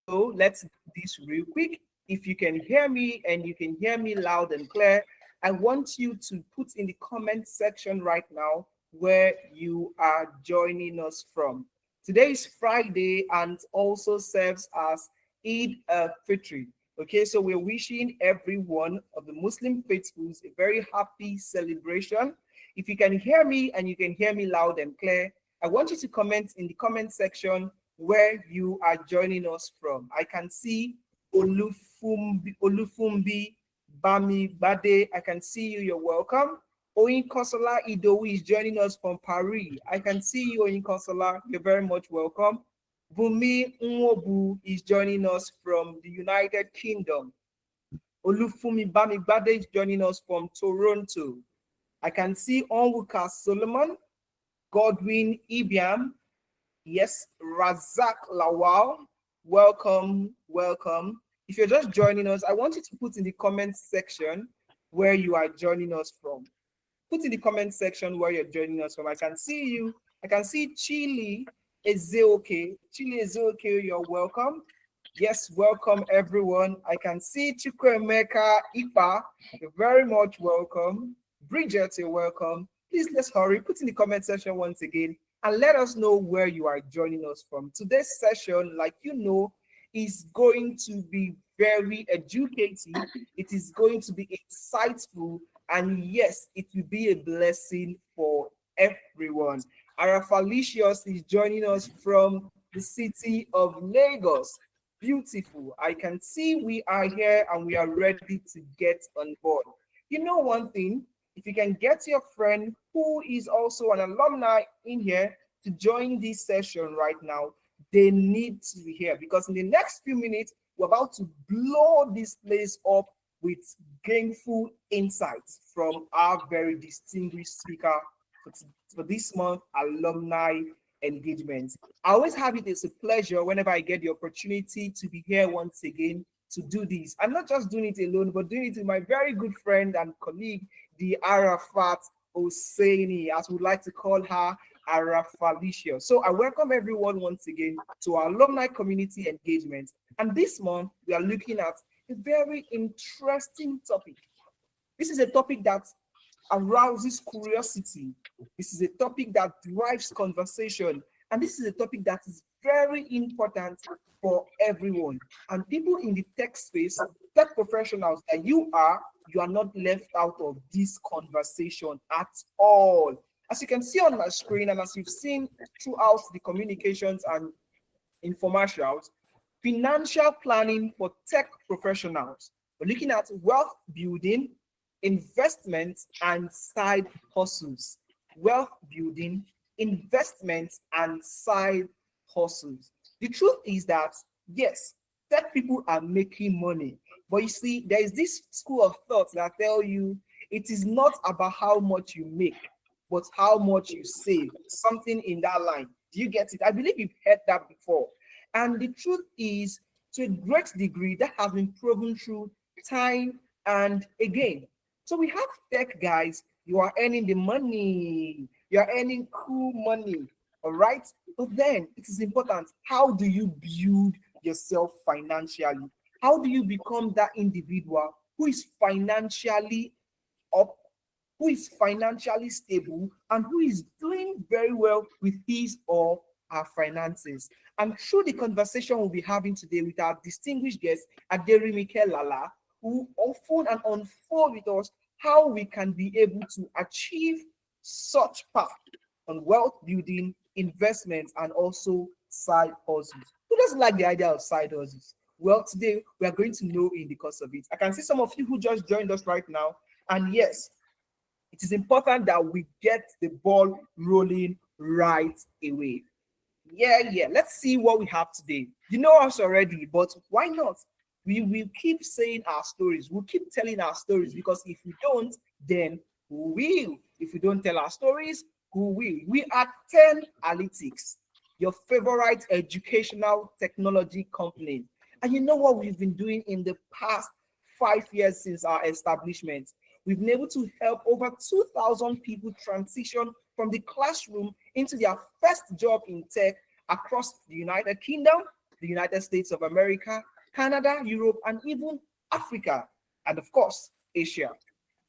So let's do this real quick. If you can hear me and you can hear me loud and clear, I want you to put in the comment section right now where you are joining us from. Today is Friday and also serves as Eid al-Fitr. Okay, so we're wishing every one of the Muslim faithfuls a very happy celebration. If you can hear me and you can hear me loud and clear, I want you to comment in the comment section where you are joining us from. I can see Olufumbi Bami Bade. I can see you. You're welcome. Oyin Konsola Idowu is joining us from Paris. I can see you, Oyin Konsola. You're very much welcome. Bumi Nwobu is joining us from the United Kingdom. Olufumi Bami Bade is joining us from Toronto. I can see Onwuka Solomon, Godwin Ibiam, yes, Razak Lawal, welcome, welcome. If you're just joining us, I want you to put in the comment section where you are joining us from. Put in the comment section where you're joining us from. I can see you. I can see Chile Ezeoke. Chile Ezeoke, you're welcome. Yes, welcome everyone. I can see Chukwemeka Ipa. You're very much welcome. Bridget, you're welcome. Please let's hurry. Put in the comment section once again and let us know where you are joining us from. Today's session, like you know, is going to be very educative. It is going to be insightful, and yes, it will be a blessing for everyone. Arafalicious is joining us from the city of Lagos. Beautiful. I can see we are here and we are ready to get on board. You know one thing, if you can get your friend who is also an alumni in here to join this session right now, they need to be here because in the next few minutes, we're about to blow this place up with gainful insights from our very distinguished speaker for this month, Alumni Engagement. I always have it as a pleasure whenever I get the opportunity to be here once again to do this. I'm not just doing it alone, but doing it with my very good friend and colleague, the Arafat Hosseini, as we like to call her, Arafalicia. So I welcome everyone once again to our Alumni Community Engagement. And this month, we are looking at a very interesting topic. This is a topic that arouses curiosity. This is a topic that drives conversation. And this is a topic that is very important for everyone. And people in the tech space, tech professionals that you are not left out of this conversation at all. As you can see on my screen, and as you've seen throughout the communications and infomercials, financial planning for tech professionals. We're looking at wealth building, investment, and side hustles. Wealth building, investment, and side hustles. The truth is that, yes, tech people are making money. But you see, there is this school of thought that tell you it is not about how much you make, but how much you save. Something in that line. Do you get it? I believe you've heard that before. And the truth is, to a great degree, that has been proven through time and again. So we have tech guys, you are earning the money, you are earning cool money, all right? But then it is important, how do you build yourself financially? How do you become that individual who is financially up, who is financially stable, and who is doing very well with his or her finances? And through the conversation we'll be having today with our distinguished guest, Aderimike Lala, who often and unfold with us how we can be able to achieve such path on wealth building, investment, and also side hustles. Who doesn't like the idea of side hustles? Well, today we are going to know in the course of it. I can see some of you who just joined us right now, and yes, it is important that we get the ball rolling right away. Yeah. Let's see what we have today. You know us already, but why not? We will keep saying our stories. We'll keep telling our stories because if we don't, then who will? If we don't tell our stories, who will? We are 10 Analytics, your favorite educational technology company. And you know what we've been doing in the past 5 years since our establishment? We've been able to help over 2,000 people transition from the classroom into their first job in tech across the United Kingdom, the United States of America, Canada, Europe, and even Africa, and of course, Asia.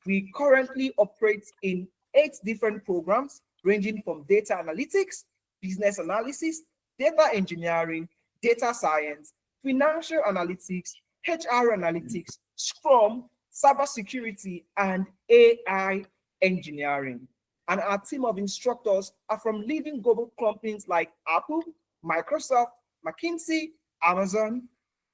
We currently operate in 8 different programs ranging from data analytics, business analysis, data engineering, data science, financial analytics, HR analytics, Scrum, cybersecurity, and AI engineering. And our team of instructors are from leading global companies like Apple, Microsoft, McKinsey, Amazon,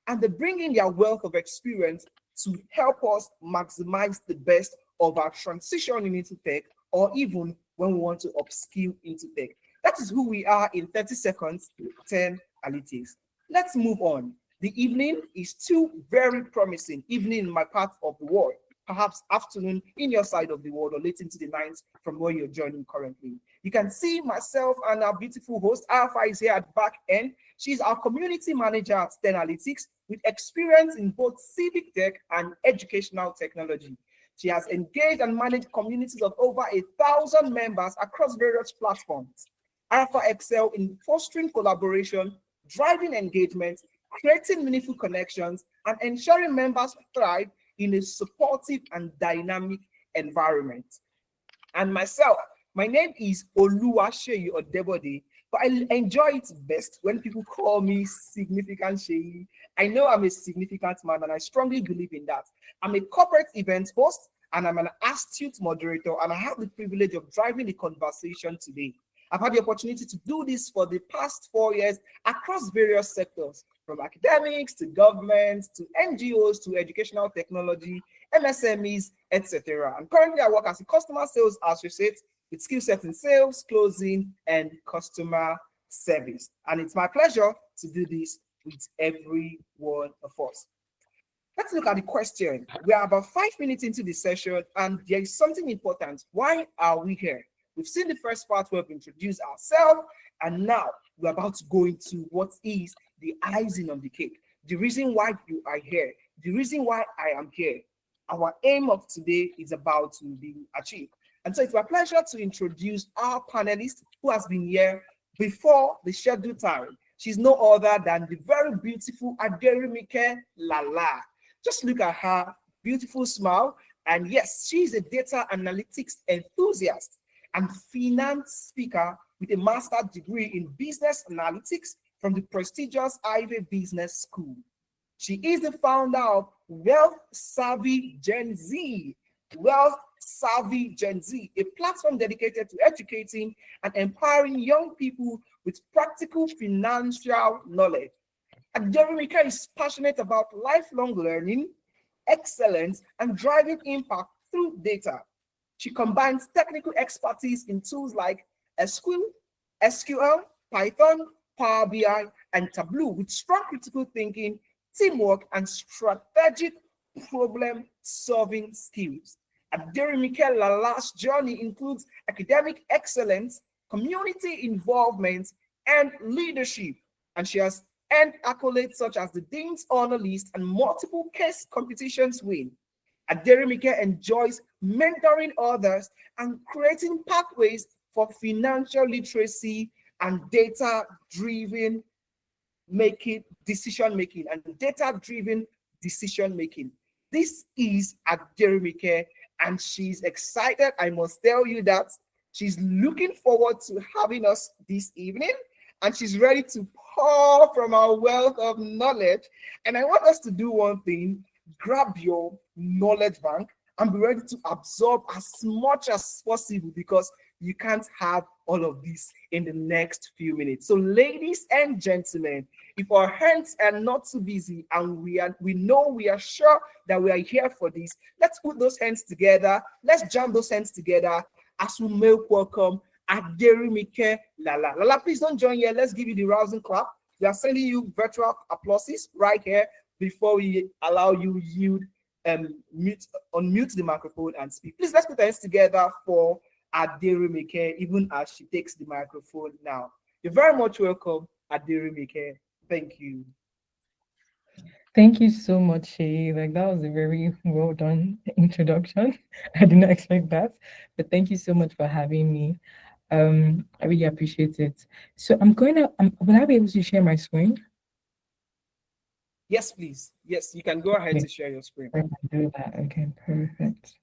and they bring in their wealth of experience to help us maximize the best of our transition into tech, or even when we want to upskill into tech. That is who we are in 30 seconds, 10 analytics. Let's move on. The evening is still very promising, evening in my part of the world, perhaps afternoon in your side of the world, or late into the night from where you're joining currently. You can see myself and our beautiful host, Alpha, is here at the back end. She's our community manager at STEM Analytics with experience in both civic tech and educational technology. She has engaged and managed communities of over 1,000 members across various platforms. Alpha excel in fostering collaboration, driving engagement, creating meaningful connections, and ensuring members thrive in a supportive and dynamic environment. And myself, my name is Oluwaseyi Odebode, but I enjoy it best when people call me Significant Sheyi. I know I'm a significant man, and I strongly believe in that. I'm a corporate event host, and I'm an astute moderator, and I have the privilege of driving the conversation today. I've had the opportunity to do this for the past 4 years across various sectors, from academics to government to NGOs to educational technology, MSMEs, etc. And currently I work as a customer sales associate with skill set in sales, closing, and customer service. And it's my pleasure to do this with every one of us. Let's look at the question. We are about 5 minutes into the session, and there is something important. Why are we here? We've seen the first part where we've introduced ourselves, and now we're about to go into what is the icing on the cake, the reason why you are here, the reason why I am here. Our aim of today is about to be achieved. And so it's my pleasure to introduce our panelist who has been here before the scheduled time. She's no other than the very beautiful Aderimike Lala. Just look at her beautiful smile. And yes, she's a data analytics enthusiast and finance speaker with a master's degree in business analytics from the prestigious Ivy Business School. She is the founder of Wealth Savvy Gen Z, Wealth Savvy Gen Z, a platform dedicated to educating and empowering young people with practical financial knowledge. And Jeremica is passionate about lifelong learning, excellence, and driving impact through data. She combines technical expertise in tools like SQL, Python, Power BI, and Tableau with strong critical thinking, teamwork, and strategic problem-solving skills. Aderimike Lala's journey includes academic excellence, community involvement, and leadership, and she has earned accolades such as the Dean's Honor List and multiple case competitions win. Aderimike enjoys mentoring others and creating pathways for financial literacy and data-driven decision making and data-driven decision making. This is Aderimike, and she's excited. I must tell you that she's looking forward to having us this evening, and she's ready to pour from our wealth of knowledge. And I want us to do one thing: grab your knowledge bank and be ready to absorb as much as possible, because you can't have all of this in the next few minutes. So ladies and gentlemen, if our hands are not too busy and we are sure that we are here for this, let's put those hands together. Let's jam those hands together as we make welcome Aderimike Lala. Lala, please don't join here. Let's give you the rousing clap. We are sending you virtual applauses right here before we allow you unmute the microphone and speak. Please, let's put our hands together for Aderimike, even as she takes the microphone now. You're very much welcome, Aderimike. Thank you. Thank you so much, Shay. Like, that was a very well done introduction. I did not expect that, but thank you so much for having me. I really appreciate it. So will I be able to share my screen? Yes, please. Yes, you can go ahead Okay, to share your screen. I can do that. Okay, perfect.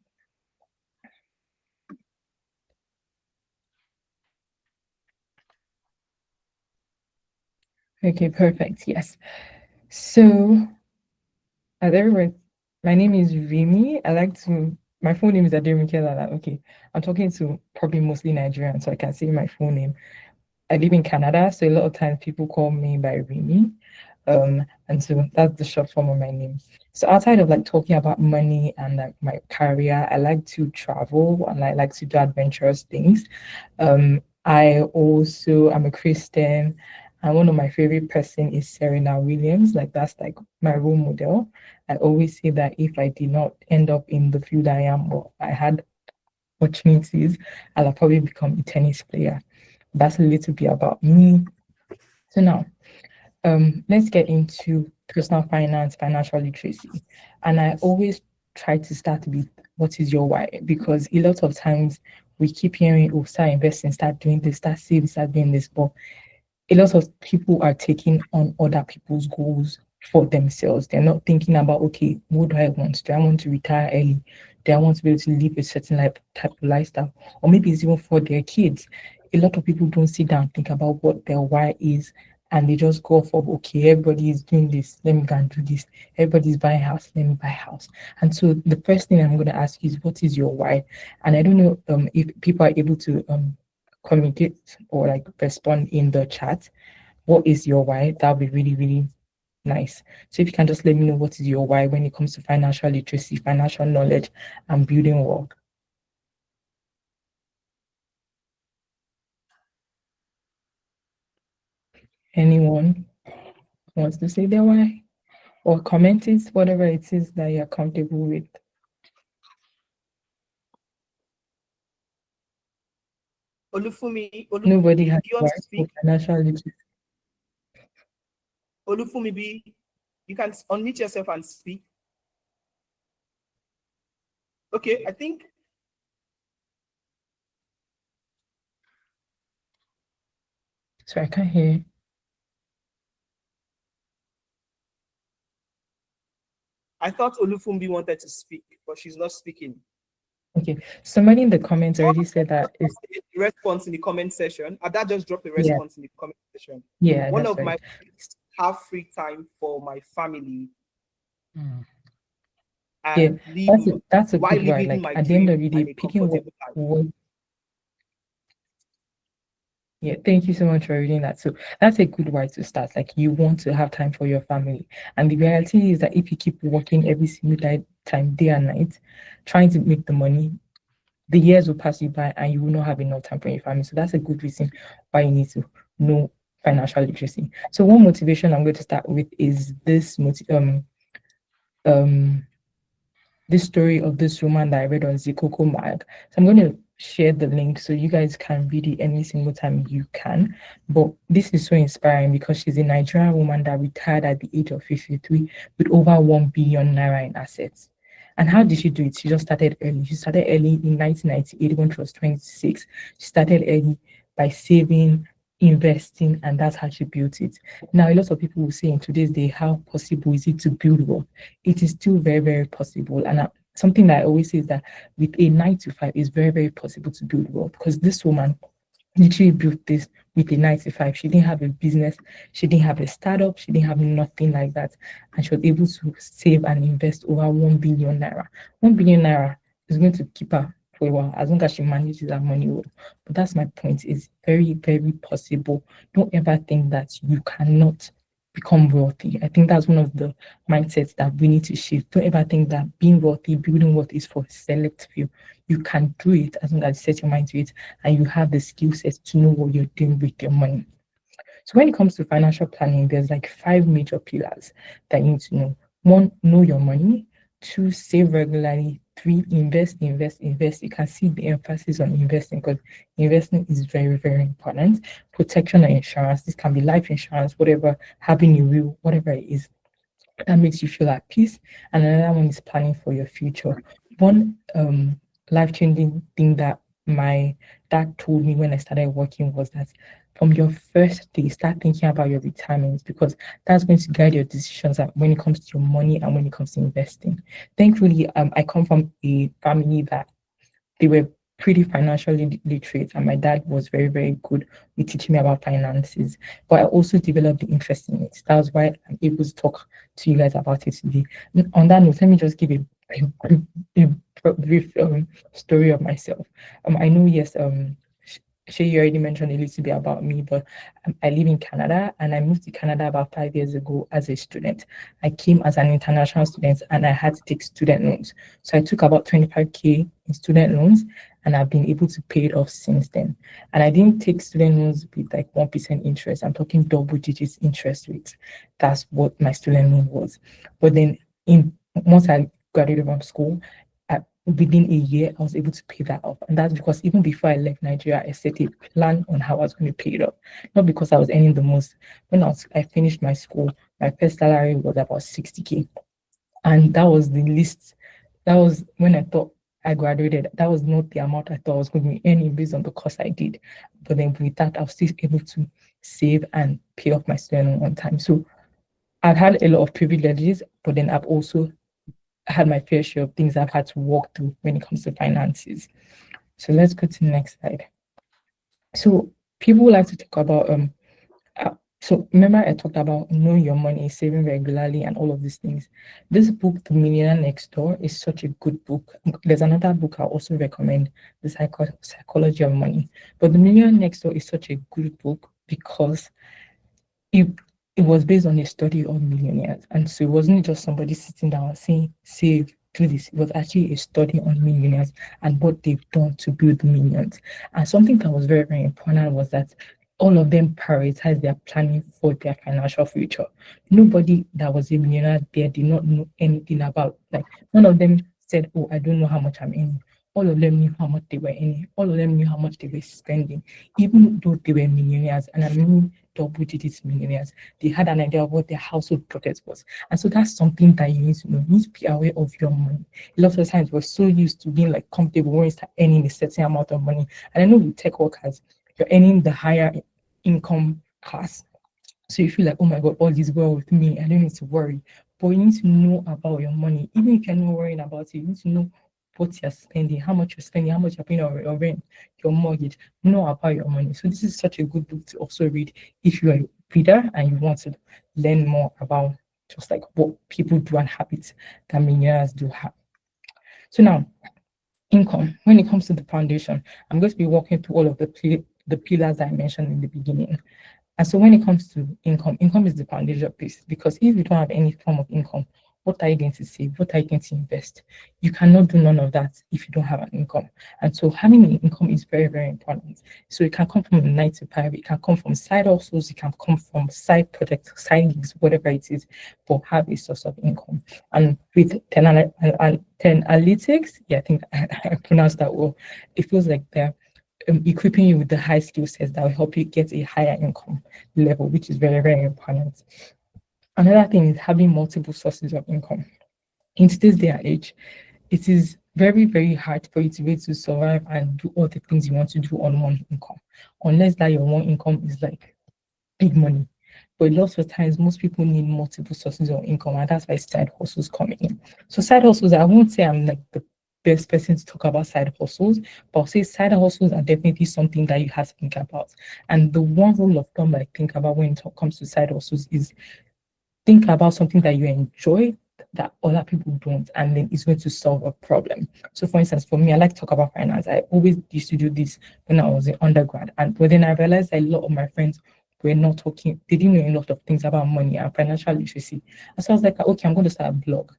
Okay, perfect. Yes. So, as everyone, my name is Rimi. My full name is Aderin Kelala. Okay, I'm talking to probably mostly Nigerians, so I can say my full name. I live in Canada, so a lot of times people call me by Rimi. And so that's the short form of my name. So outside of like talking about money and like my career, I like to travel and I like to do adventurous things. I also am a Christian, and one of my favorite person is Serena Williams. Like that's like my role model. I always say that if I did not end up in the field I am, or I had opportunities, I'll probably become a tennis player. That's a little bit about me. So now, let's get into personal finance, financial literacy. And I always try to start with what is your why? Because a lot of times we keep hearing, oh, start investing, start doing this, start saving, start doing this. But a lot of people are taking on other people's goals for themselves. They're not thinking about, okay, what do I want? Do I want to retire early? Do I want to be able to live a certain type of lifestyle? Or maybe it's even for their kids. A lot of people don't sit down and think about what their why is, and they just go for, okay, everybody is doing this, let me go and do this. Everybody's buying house, let me buy house. And so the first thing I'm going to ask you is, what is your why? And I don't know if people are able to communicate or like respond in the chat. What is your why? That would be really, really nice. So if you can just let me know what is your why when it comes to financial literacy, financial knowledge, and building wealth. Anyone wants to say their why or comment it, whatever it is that you're comfortable with. Olufumi, Nobody do has you want why to for speak? financial literacy. Olufumi B, you can unmute yourself and speak. Okay, I think Sorry, I can't hear. I thought Olufumi wanted to speak, but she's not speaking. Okay, somebody in the comments already said that it's Response in the comment section. Ada just dropped a yeah, response in the comment section. yeah, One that's of my right. ways to have free time for my family Mm. Yeah, and live that's a while good why. living Like my at the end of dream the day, and a picking comfortable life. what yeah, thank you so much for reading that. So that's a good way to start. Like you want to have time for your family. And the reality is that if you keep working every single time, day and night, trying to make the money, the years will pass you by and you will not have enough time for your family. So that's a good reason why you need to know financial literacy. So one motivation I'm going to start with is um this story of this woman that I read on Zikoko Mag. So I'm going to share the link so you guys can read it any single time you can. But this is so inspiring because she's a Nigerian woman that retired at the age of 53 with over 1 billion naira in assets. And how did she do it? She just started early. She started early in 1998 when she was 26. She started early by saving, investing, and that's how she built it. Now, a lot of people will say in today's day, how possible is it to build wealth? It is still very, very possible. And something that I always say is that with a 9 to 5, it's very, very possible to build wealth because this woman literally built this with a 95. She didn't have a business, she didn't have a startup, she didn't have nothing like that. And she was able to save and invest over 1 billion naira. 1 billion naira is going to keep her for a while as long as she manages her money well. But that's my point. It's very, very possible. Don't ever think that you cannot become wealthy. I think that's one of the mindsets that we need to shift. Don't ever think that being wealthy, building wealth is for select few. You can do it as long as you set your mind to it and you have the skill set to know what you're doing with your money. So when it comes to financial planning, there's like 5 major pillars that you need to know. One, know your money. Two, save regularly. Three, invest, invest, invest. You can see the emphasis on investing because investing is very, very important. Protection and insurance. This can be life insurance, whatever, having a will, whatever it is that makes you feel at peace. And another one is planning for your future. One life changing thing that my dad told me when I started working was that from your first day, start thinking about your retirement because that's going to guide your decisions when it comes to your money and when it comes to investing. Thankfully, I come from a family that they were pretty financially literate, and my dad was very, very good with teaching me about finances. But I also developed the interest in it. That's why I'm able to talk to you guys about it today. On that note, let me just give a brief story of myself. I know, yes, Shay, you already mentioned a little bit about me, but I live in Canada and I moved to Canada about 5 years ago as a student. I came as an international student and I had to take student loans. So I took about 25K in student loans and I've been able to pay it off since then. And I didn't take student loans with like 1% interest. I'm talking double digits interest rates. That's what my student loan was. But then in once I graduated from school, within a year, I was able to pay that off. And that's because even before I left Nigeria, I set a plan on how I was going to pay it off. Not because I was earning the most. When I finished my school, my first salary was about 60K. And that was the least, that was when I thought I graduated. That was not the amount I thought I was going to be earning based on the course I did. But then with that, I was still able to save and pay off my student loan on time. So I've had a lot of privileges, but then I've also had my fair share of things I've had to walk through when it comes to finances. So let's go to the next slide. So people like to talk about so remember I talked about knowing your money, saving regularly, and all of these things. This book, The Millionaire Next Door, is such a good book. There's another book I also recommend, The Psychology of Money. But The Millionaire Next Door is such a good book because it it was based on a study of millionaires. And so it wasn't just somebody sitting down saying, save, do this. It was actually a study on millionaires and what they've done to build millions. And something that was very, very important was that all of them prioritize their planning for their financial future. Nobody that was a millionaire there did not know anything about, like, none of them said, oh, I don't know how much I'm earning. All of them knew how much they were earning. All of them knew how much they were spending, even though they were millionaires. And I mean, double digits millionaires. They had an idea of what their household budget was. And so that's something that you need to know. You need to be aware of your money. A lot of times we're so used to being like comfortable when you start earning a certain amount of money. And I know with tech workers, you're earning the higher income class. So you feel like, oh my God, all is well with me. I don't need to worry. But you need to know about your money. Even if you're not worrying about it, you need to know what you're spending, how much you're spending, how much you're paying on your rent, your mortgage, know about your money. So this is such a good book to also read if you're a reader and you want to learn more about just like what people do and habits that millionaires do have. So now, income. When it comes to the foundation, I'm going to be walking through all of the pillars I mentioned in the beginning. And so when it comes to income, income is the foundation piece because if you don't have any form of income, what are you going to save? What are you going to invest? You cannot do none of that if you don't have an income. And so having an income is very, very important. So it can come from a 9 to 5, it can come from side hustles, it can come from side projects, side gigs, whatever it is, but have a source of income. And with 10 analytics, yeah, I think I pronounced that well. It feels like they're equipping you with the high skill sets that will help you get a higher income level, which is very, very important. Another thing is having multiple sources of income. In today's day and age, it is very, very hard for you to be able to survive and do all the things you want to do on one income, unless that your one income is like big money. But lots of times, most people need multiple sources of income, and that's why side hustles come in. So side hustles, I won't say I'm like the best person to talk about side hustles, but I'll say side hustles are definitely something that you have to think about. And the one rule of thumb I think about when it comes to side hustles is think about something that you enjoy that other people don't, and then it's going to solve a problem. So, for instance, for me, I like to talk about finance. I always used to do this when I was in undergrad, and but then I realized a lot of my friends were not talking. They didn't know a lot of things about money and financial literacy. And so I was like, okay, I'm going to start a blog.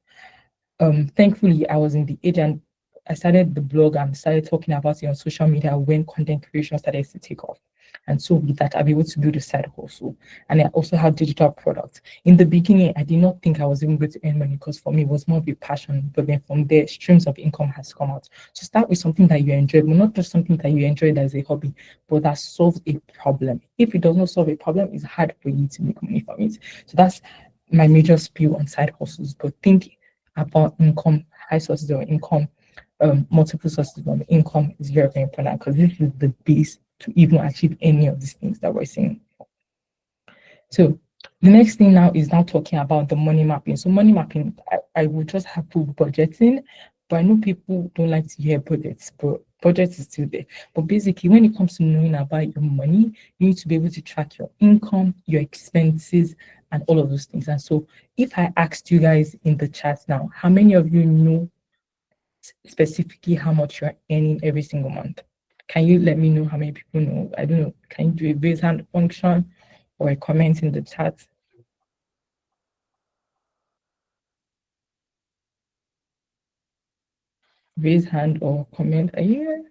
Thankfully, I was in the age and I started the blog and started talking about it on social media when content creation started to take off. And so with that, I'll be able to do the side hustle. And I also have digital products. In the beginning, I did not think I was even going to earn money because for me, it was more of a passion. But then from there, streams of income has come out. So start with something that you enjoy, but not just something that you enjoy as a hobby, but that solves a problem. If it does not solve a problem, it's hard for you to make money from it. So that's my major spiel on side hustles. But think about income, high sources of income, multiple sources of income is very, very important because this is the base to even achieve any of these things that we're saying. So the next thing now is now talking about the money mapping. So money mapping, I will just have full budgeting, but I know people don't like to hear budgets, but budget is still there. But basically, when it comes to knowing about your money, you need to be able to track your income, your expenses, and all of those things. And so if I asked you guys in the chat now, how many of you know specifically how much you're earning every single month? Can you let me know how many people know? I don't know. Can you do a raise hand function or a comment in the chat? Raise hand or comment. Are you here?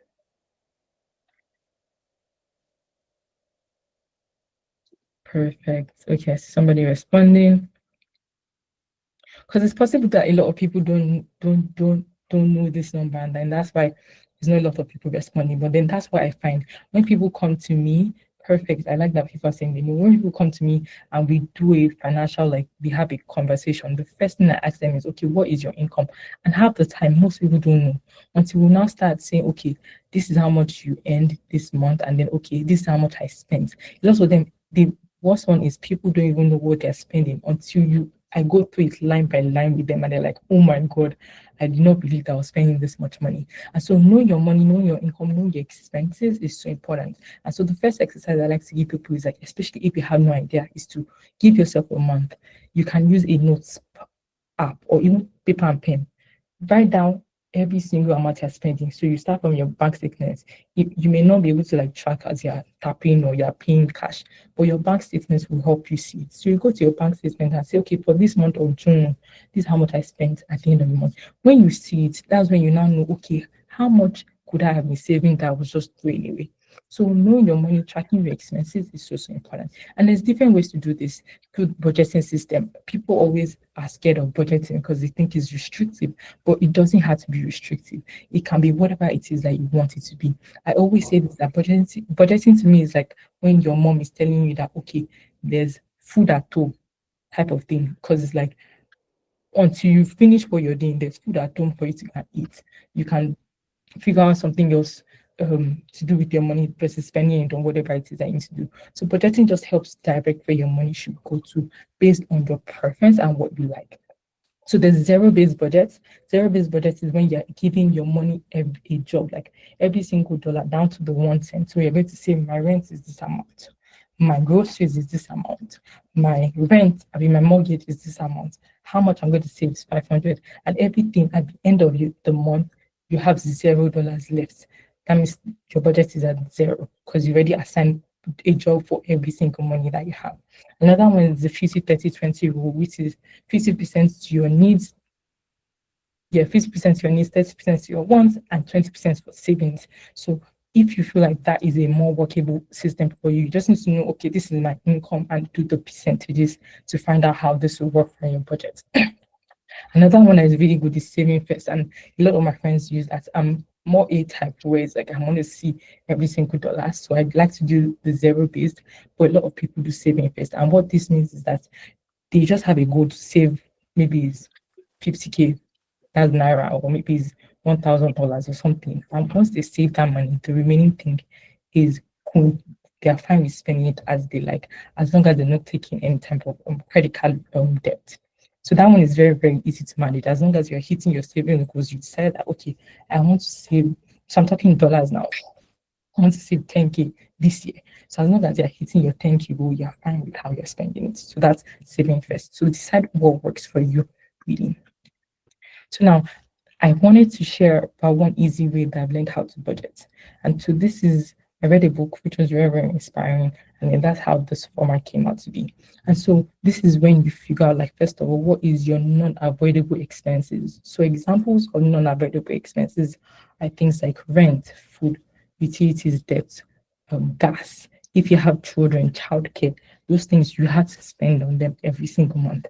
Perfect. Okay, somebody responding. Because it's possible that a lot of people don't know this number, and then that's why there's not a lot of people responding. But then that's what I find when people come to me. Perfect. I like that people are saying they know. When people come to me and we do a financial, like we have a conversation, the first thing I ask them is, okay, what is your income? And half the time, most people don't know until we now start saying, okay, this is how much you earned this month, and then okay, this is how much I spent. It's also then the worst one is people don't even know what they're spending until you I go through it line by line with them, and they're like, oh my God, I did not believe that I was spending this much money. And so, know your money, know your income, know your expenses is so important. And so, the first exercise I like to give people is like, especially if you have no idea, is to give yourself a month. You can use a notes app or even paper and pen. Write down every single amount you're spending. So you start from your bank statements. You may not be able to like track as you're tapping or you're paying cash, but your bank statements will help you see it. So you go to your bank statement and say, okay, for this month of June, this is how much I spent at the end of the month. When you see it, that's when you now know, okay, how much could I have been saving that was just throwing away? So knowing your money, tracking your expenses is so important. And there's different ways to do this through budgeting system. People always are scared of budgeting because they think it's restrictive, but it doesn't have to be restrictive. It can be whatever it is that you want it to be. I always say this that budgeting to me is like when your mom is telling you that okay, there's food at home type of thing. Because it's like until you finish what you're doing, there's food at home for you to eat. You can figure out something else to do with your money versus spending it on whatever it is that you need to do. So budgeting just helps direct where your money should go to based on your preference and what you like. So there's zero-based budgets. Zero-based budget is when you're giving your money a job, like every single dollar down to the 1 cent. So you're going to say my rent is this amount, my groceries is this amount, my rent, I mean my mortgage is this amount. How much I'm going to save is 500, and everything at the end of the month you have $0 left. That means your budget is at zero because you already assigned a job for every single money that you have. Another one is the 50-30-20 rule, which is 50% to your needs. Yeah, 50% to your needs, 30% to your wants, and 20% for savings. So if you feel like that is a more workable system for you, you just need to know, okay, this is my income and do the percentages to find out how this will work for your budget. Another one that is really good is saving first, and a lot of my friends use that. I'm more A type where it's like I want to see every single dollar. So I'd like to do the zero based, but a lot of people do saving first. And what this means is that they just have a goal to save maybe it's 50K, that's naira, or maybe it's $1,000 or something. And once they save that money, the remaining thing is cool. They are fine with spending it as they like, as long as they're not taking any type of credit card debt. So that one is very, very easy to manage. As long as you're hitting your saving goals, you decide that okay, I want to save. So I'm talking dollars now. I want to save 10K this year. So as long as you're hitting your 10K goal, you're fine with how you're spending it. So that's saving first. So decide what works for you, really. So now I wanted to share about one easy way that I've learned how to budget. And so this is, I read a book which was very, very inspiring. And then that's how this format came out to be. And so this is when you figure out, like, first of all, what is your non-avoidable expenses? So examples of non-avoidable expenses are things like rent, food, utilities, debt, gas. If you have children, childcare, those things you have to spend on them every single month.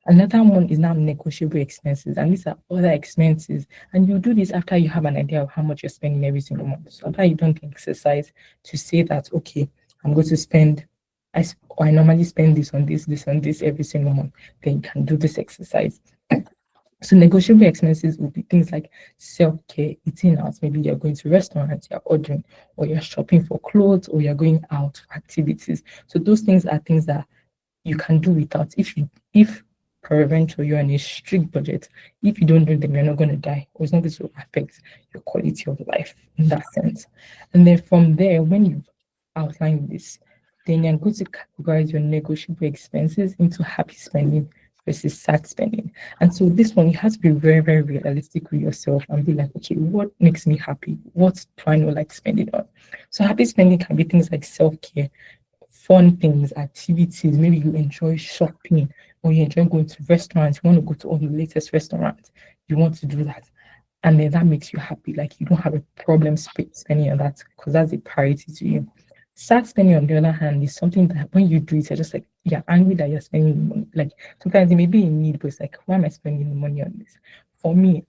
Another one is now negotiable expenses, and these are other expenses. And you do this after you have an idea of how much you're spending every single month. So after you don't exercise to say that, okay, I'm going to spend, I normally spend this on this, this on this every single month, then you can do this exercise. So negotiable expenses will be things like self-care, eating out. Maybe you're going to restaurants, you're ordering, or you're shopping for clothes, or you're going out for activities. So those things are things that you can do without. If peradventure you're on a strict budget, if you don't do them, you're not going to die, or it's not going to affect your quality of life in that sense. And then from there, when you've outlined this, then you're going to categorize your negotiable expenses into happy spending versus sad spending. And so this one, you have to be very, very realistic with yourself and be like, okay, what makes me happy? What do I know like spending on? So happy spending can be things like self-care, fun things, activities. Maybe you enjoy shopping or you enjoy going to restaurants. You want to go to all the latest restaurants. You want to do that. And then that makes you happy. Like you don't have a problem spending on that because that's a priority to you. Sad spending, on the other hand, is something that when you do it, you're just like, you're angry that you're spending the money. Like sometimes it may be in need, but it's like, why am I spending the money on this? For me,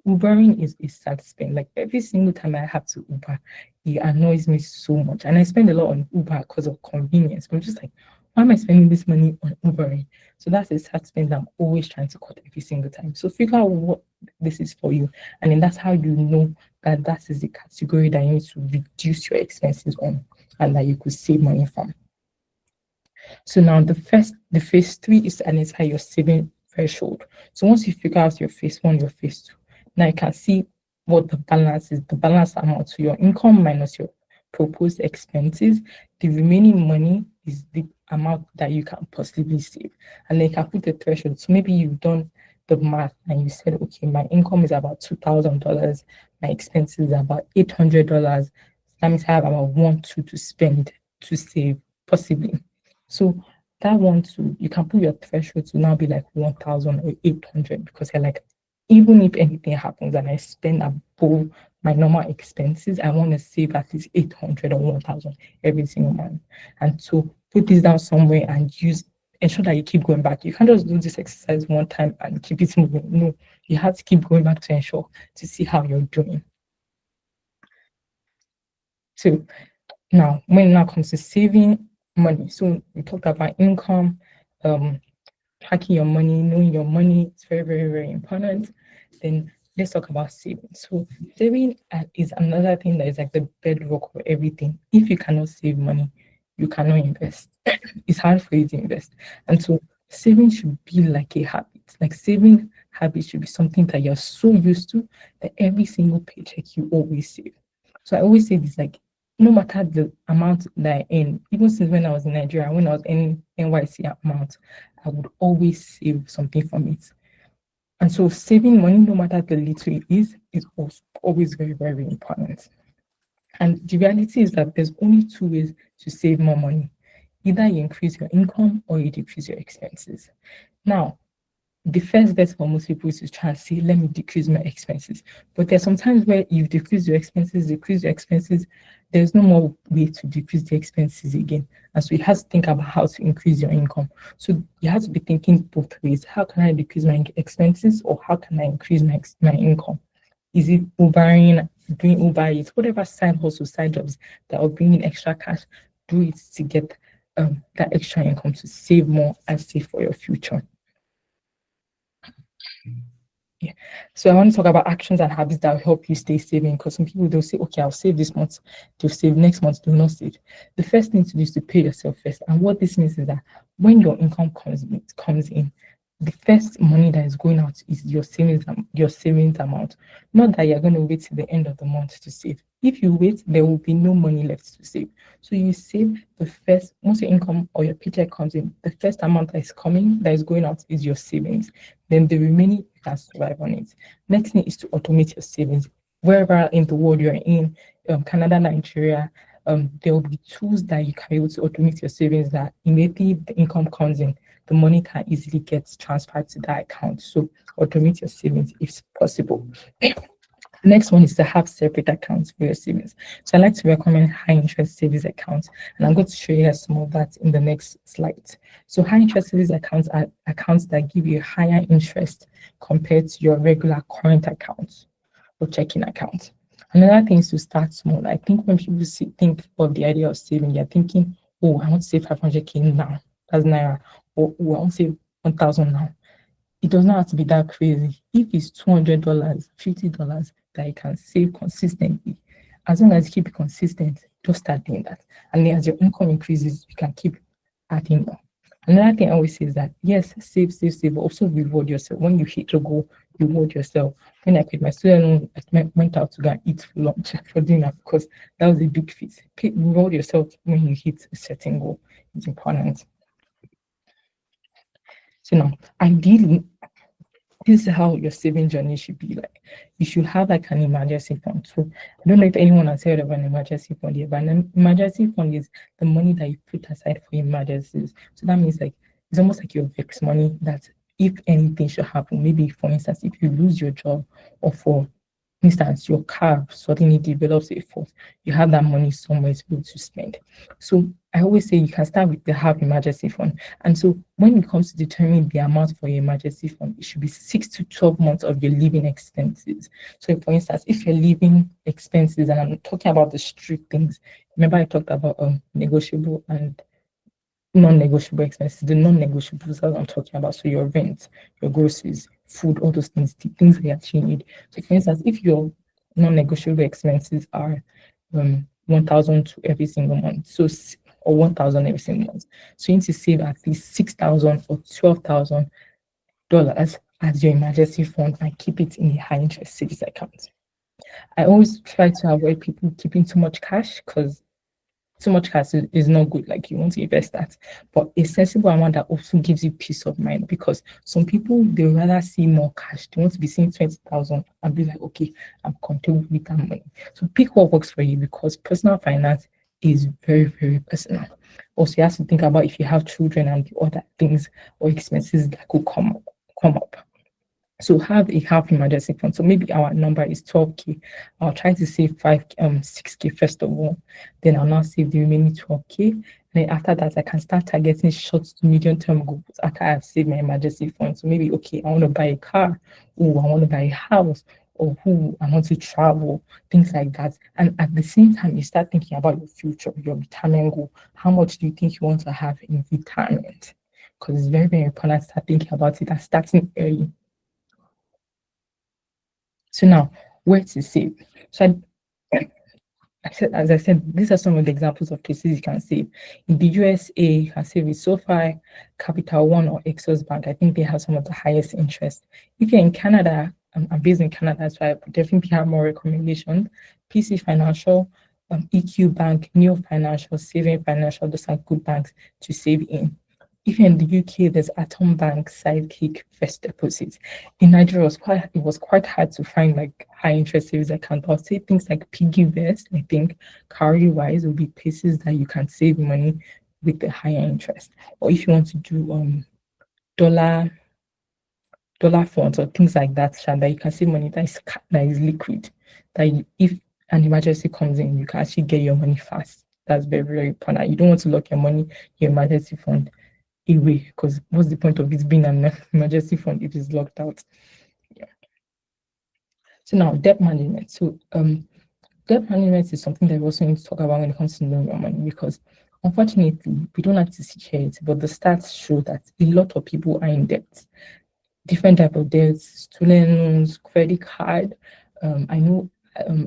Ubering is a sad spend. Like every single time I have to Uber, it annoys me so much. And I spend a lot on Uber because of convenience. But I'm just like, why am I spending this money on Ubering? So that's a sad spend that I'm always trying to cut every single time. So figure out what this is for you. And then that's how you know that that is the category that you need to reduce your expenses on and that you could save money from. So now the phase three is to identify your saving threshold. So once you figure out your phase one, your phase two, now you can see what the balance is, the balance amount to your income minus your proposed expenses. The remaining money is the amount that you can possibly save. And then you can put the threshold. So maybe you've done the math and you said, okay, my income is about $2,000, my expenses are about $800. That means I have about 1, 2 to spend to save, possibly. So that one too, you can put your threshold to now be like 1,000 or 800 because you're like, even if anything happens and I spend above my normal expenses, I want to save at least 800 or 1,000 every single month. And so put this down somewhere and ensure that you keep going back. You can't just do this exercise one time and keep it moving. No, you have to keep going back to ensure to see how you're doing. So now, when it now comes to saving money, so we talked about income, um, tracking your money, knowing your money. It's very, very, very important. Then let's talk about saving. So saving is another thing that is like the bedrock of everything. If you cannot save money, you cannot invest. It's hard for you to invest. And so saving should be like a habit. Like saving habit should be something that you're so used to that every single paycheck you always save. So I always say this, like no matter the amount that I earn, even since when I was in Nigeria, when I was earning NYC amount, I would always save something from it. And so saving money, no matter the little it is also always very, very important. And the reality is that there's only two ways to save more money. Either you increase your income or you decrease your expenses. Now, the first bet for most people is to try and say, let me decrease my expenses. But there's sometimes where you've decreased your expenses, there's no more way to decrease the expenses again. And so you have to think about how to increase your income. So you have to be thinking both ways. How can I decrease my expenses or how can I increase my income? Is it Ubering, doing Uber Eats, whatever side hustle, side jobs that are bringing extra cash, do it to get that extra income to save more and save for your future. Yeah. So I want to talk about actions and habits that will help you stay saving because some people they'll say, okay, I'll save this month, they'll save next month, they'll not save. The first thing to do is to pay yourself first. And what this means is that when your income comes in, the first money that is going out is your savings amount. Not that you're going to wait till the end of the month to save. If you wait, there will be no money left to save. So you save the first, once your income or your paycheck comes in, the first amount that is coming, that is going out is your savings. Then the remaining you can survive on it. Next thing is to automate your savings. Wherever in the world you're in, Canada, Nigeria, there will be tools that you can be able to automate your savings that immediately the income comes in, the money can easily get transferred to that account. So automate your savings if possible. Next one is to have separate accounts for your savings. So I like to recommend high interest savings accounts, and I'm going to show you guys some of that in the next slide. So high interest savings accounts are accounts that give you higher interest compared to your regular current accounts or checking accounts. Another thing is to start small. I think when people think of the idea of saving, you're thinking, oh, I want to save 500K now. That's Naira. Or oh, I want to save 1,000 now. it does not have to be that crazy. If it's $200, $50 that you can save consistently, as long as you keep it consistent, just start doing that. And then as your income increases, you can keep adding more. Another thing I always say is that yes, save, save, save, but also reward yourself. When you hit your goal, reward yourself. When I quit my student loan, I went out to go and eat for lunch for dinner because that was a big feat. Reward yourself when you hit a certain goal. It's important. So now, ideally, this is how your saving journey should be like. You should have like an emergency fund. So I don't know if anyone has heard of an emergency fund here, but an emergency fund is the money that you put aside for emergencies. So that means like it's almost like your fixed money that if anything should happen, maybe for instance, if you lose your job or for instance, your car suddenly develops a fault, you have that money somewhere to be able to spend. So I always say you can start with the have emergency fund. And so when it comes to determining the amount for your emergency fund, it should be 6 to 12 months of your living expenses. So for instance, if your living expenses, and I'm talking about the street things, remember I talked about negotiable and non-negotiable expenses, the non-negotiables that I'm talking about. So your rent, your groceries, food, all those things, the things that you actually need. So for instance, if your non-negotiable expenses are 1,000 to every single month, so or 1,000 every single month, so you need to save at least 6,000 or $12,000 as your emergency fund and keep it in a high interest savings account. I always try to avoid people keeping too much cash because too much cash is not good. Like you want to invest that, but a sensible amount that also gives you peace of mind. Because some people they rather see more cash. They want to be seeing 20,000 and be like, okay, I'm comfortable with that money. So pick what works for you because personal finance is very, very personal. Also, you have to think about if you have children and the other things or expenses that could come up. So have a half emergency fund. So maybe our number is 12K. I'll try to save 6K first of all. Then I'll now save the remaining 12K. And then after that, I can start targeting short to medium term goals after I've saved my emergency fund. So maybe okay, I want to buy a car, or I want to buy a house, or who I want to travel, things like that. And at the same time, you start thinking about your future, your retirement goal. How much do you think you want to have in retirement? Because it's very, very important to start thinking about it and starting early. So now, where to save? So as I said, these are some of the examples of places you can save. In the USA, you can save with SoFi, Capital One, or Exos Bank. I think they have some of the highest interest. If you're in Canada, I'm based in Canada, so I definitely have more recommendations. PC Financial, EQ Bank, Neo Financial, Saving Financial, those are good banks to save in. If you're in the UK, there's Atom Bank, Sidekick, First Deposit. In Nigeria, it was quite hard to find like high interest savings account. But I'll say things like PiggyVest, I think, Cowrywise will be places that you can save money with the higher interest. Or if you want to do dollar funds or things like that, that you can save money that is liquid. If an emergency comes in, you can actually get your money fast. That's very, very important. You don't want to lock your money, your emergency fund away, because what's the point of it being an emergency fund if it's locked out? Yeah. So now debt management. So debt management is something that we also need to talk about when it comes to knowing your money, because unfortunately we don't like to see it, but the stats show that a lot of people are in debt. Different type of debts, student loans, credit card. I know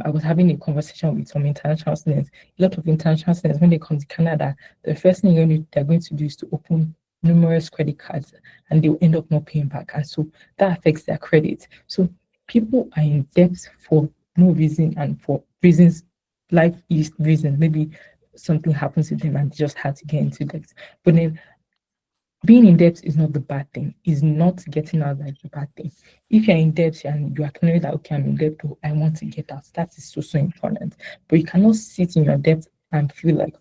I was having a conversation with some international students. A lot of international students, when they come to Canada, the first thing they're going to do is to open numerous credit cards, and they will end up not paying back. And so that affects their credit. So people are in debt for no reason and for reasons, life is reasons. Maybe something happens to them and they just had to get into debt. But then being in debt is not the bad thing. Is not getting out like the bad thing. If you're in debt and you acknowledge that okay, I'm in debt, I want to get out. That is so important. But you cannot sit in your debt and feel like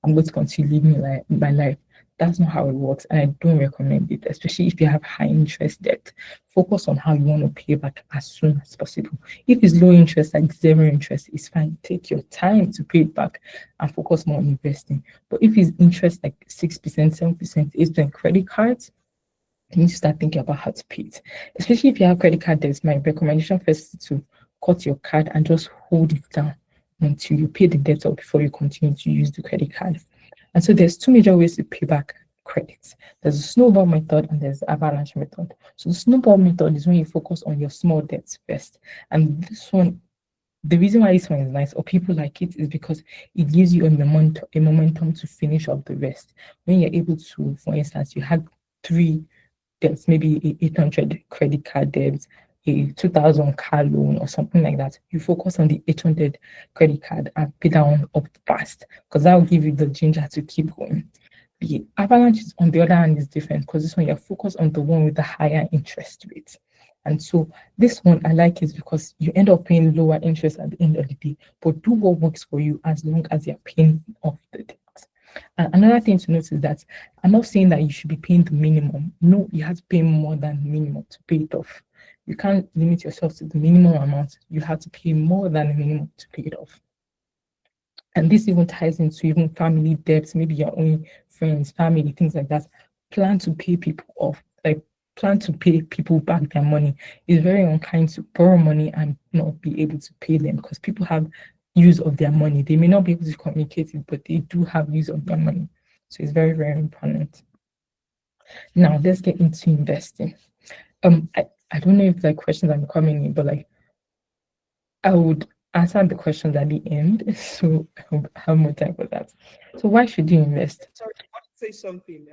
I'm going to continue living my life. That's not how it works, and I don't recommend it, especially if you have high interest debt. Focus on how you want to pay back as soon as possible. If it's low interest, like zero interest, it's fine. Take your time to pay it back and focus more on investing. But if it's interest like 6%, 7%, 8% credit cards, you need to start thinking about how to pay it. Especially if you have credit card debts, my recommendation first is to cut your card and just hold it down until you pay the debt off before you continue to use the credit card. And so there's two major ways to pay back credits. There's a snowball method and there's the avalanche method. So the snowball method is when you focus on your small debts first. And this one, the reason why this one is nice or people like it is because it gives you a momentum to finish up the rest. When you're able to, for instance, you had three debts, maybe a 800 credit card debt, a 2000 car loan or something like that, you focus on the 800 credit card and pay that one up fast because that will give you the ginger to keep going. The avalanche on the other hand is different because this one you're focused on the one with the higher interest rate. And so this one I like is because you end up paying lower interest at the end of the day, but do what works for you as long as you're paying off the debt. And another thing to note is that I'm not saying that you should be paying the minimum. No, you have to pay more than minimum to pay it off. You can't limit yourself to the minimum amount. You have to pay more than the minimum to pay it off. And this even ties into even family debts, maybe your own friends, family, things like that. Plan to pay people off, like plan to pay people back their money. It's very unkind to borrow money and not be able to pay them because people have use of their money. They may not be able to communicate it, but they do have use of their money. So it's very, very important. Now let's get into investing. I don't know if like questions are coming in, but like I would answer the questions at the end, so I have more time for that. So why should you invest? Sorry, I want to say something,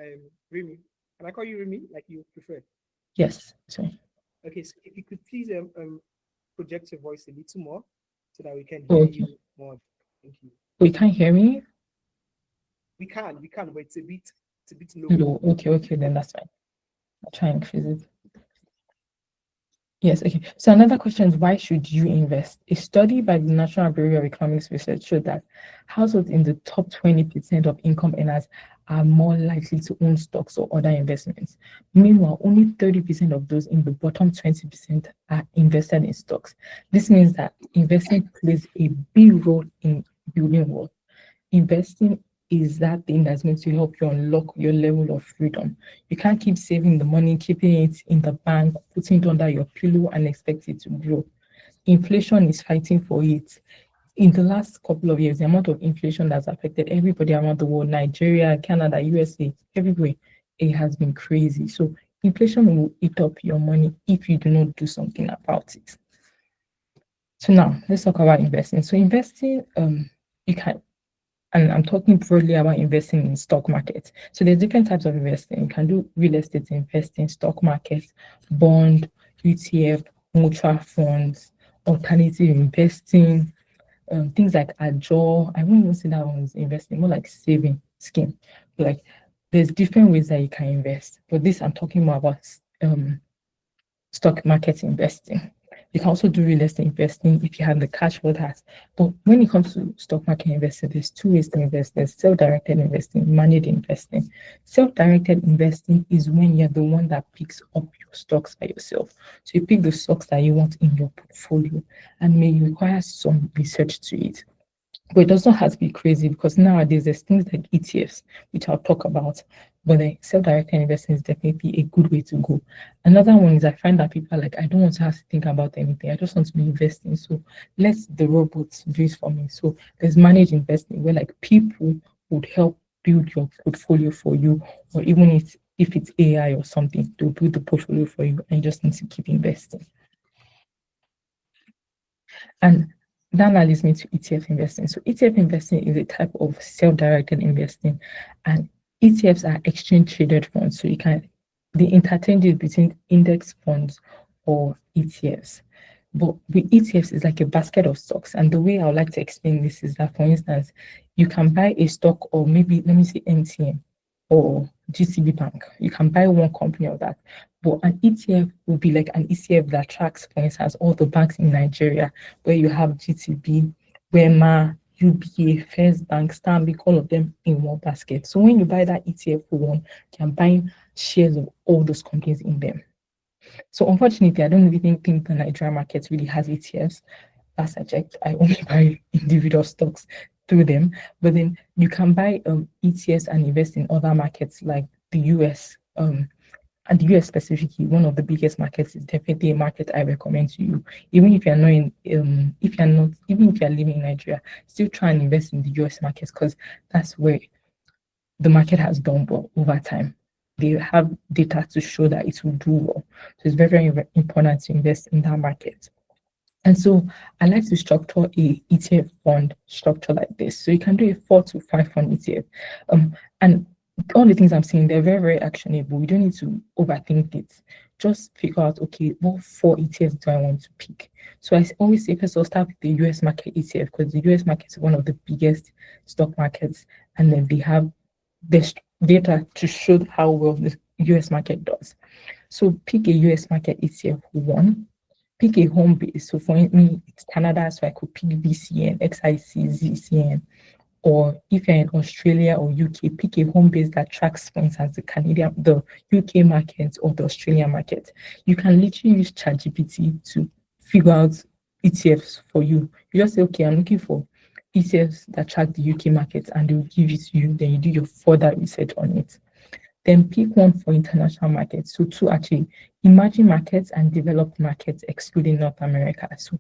Remy. Can I call you Remy, like you prefer? Yes, sorry. Okay, so if you could please project your voice a little more so that we can Oh, hear okay. you more. Thank you. Oh, you can't hear me? We can, but it's a bit low. No. Okay, then that's fine. I'll try and increase it. Yes, okay. So another question is why should you invest? A study by the National Bureau of Economics Research showed that households in the top 20% of income earners are more likely to own stocks or other investments. Meanwhile, only 30% of those in the bottom 20% are invested in stocks. This means that investing plays a big role in building wealth. Investing is that thing that's going to help you unlock your level of freedom. You can't keep saving the money, keeping it in the bank, putting it under your pillow and expect it to grow. Inflation is fighting for it. In the last couple of years, the amount of inflation that's affected everybody around the world, Nigeria, Canada, USA, everywhere, it has been crazy. So inflation will eat up your money if you do not do something about it. So now let's talk about investing. So investing, you can, and I'm talking broadly about investing in stock markets. So there's different types of investing. You can do real estate investing, stock markets, bond, ETF, mutual funds, alternative investing, things like Ajo. I wouldn't even say that one is investing, more like saving scheme. Like there's different ways that you can invest, but this I'm talking more about stock market investing. You can also do real estate investing if you have the cash for that. But when it comes to stock market investing, there's two ways to invest. There's self-directed investing, managed investing. Self-directed investing is when you're the one that picks up your stocks by yourself. So you pick the stocks that you want in your portfolio and may require some research to it. But it doesn't have to be crazy because nowadays there's things like ETFs, which I'll talk about. But the self-directed investing is definitely a good way to go. Another one is I find that people are like, I don't want to have to think about anything. I just want to be investing. So let the robots do it for me. So there's managed investing where like people would help build your portfolio for you, or even if it's AI or something, they'll build the portfolio for you and you just need to keep investing. And that now leads me to ETF investing. So ETF investing is a type of self-directed investing, and ETFs are exchange traded funds. So you can they interchange it between index funds or ETFs. But with ETFs, it's like a basket of stocks. And the way I would like to explain this is that, for instance, you can buy a stock, or maybe let me say MTN or GCB Bank. You can buy one company of that. But an ETF will be like an ETF that tracks, for instance, all the banks in Nigeria, where you have GTB, Wema, UBA, First Bank, Stanbic, all of them in one basket. So when you buy that ETF for one, you can buy shares of all those companies in them. So unfortunately, I don't really think the Nigerian market really has ETFs. As I checked, I only buy individual stocks through them. But then you can buy ETFs and invest in other markets like the US. And the US specifically, one of the biggest markets is definitely a market I recommend to you. Even if you're not in, if you're not, even if you're living in Nigeria, still try and invest in the US markets because that's where the market has done well over time. They have data to show that it will do well. So it's very, very important to invest in that market. And so I like to structure a ETF fund structure like this. So you can do a 4 to 5 fund ETF. And all the things I'm saying, they're very, very actionable. You don't need to overthink it. Just figure out, okay, what 4 ETFs do I want to pick? So I always say, first I'll start with the US market ETF because the US market is one of the biggest stock markets, and then they have this data to show how well the US market does. So pick a US market ETF one, pick a home base. So for me, it's Canada, so I could pick VCN, XIC, ZCN. Or if you're in Australia or UK, pick a home base that tracks, for instance, the UK market or the Australian market. You can literally use ChatGPT to figure out ETFs for you. You just say, okay, I'm looking for ETFs that track the UK market, and they will give it to you. Then you do your further research on it. Then pick one for international markets. So two actually, emerging markets and developed markets, excluding North America. So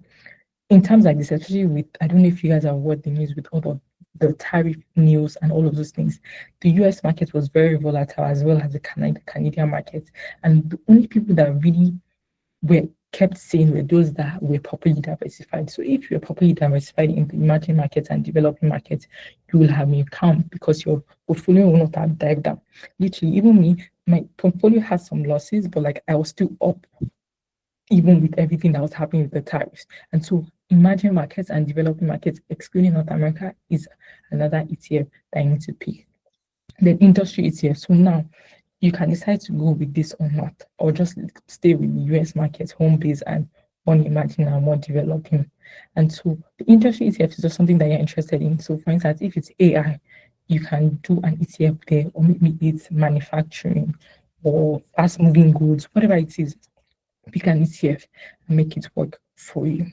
in terms like this, especially with, I don't know if you guys have watched the news with all the tariff news and all of those things, the US market was very volatile as well as the Canadian market. And the only people that really were kept saying were those that were properly diversified. So if you're properly diversified in the emerging markets and developing markets, you will have a count because your portfolio will not have dived down. Literally, even me, my portfolio has some losses, but like I was still up even with everything that was happening with the tariffs. And so emerging markets and developing markets, excluding North America, is another ETF that you need to pick. Then industry ETF. So now you can decide to go with this or not, or just stay with the US market, home base, and one emerging and one developing. And so the industry ETF is just something that you're interested in. So for instance, if it's AI, you can do an ETF there, or maybe it's manufacturing or fast moving goods, whatever it is, pick an ETF and make it work for you.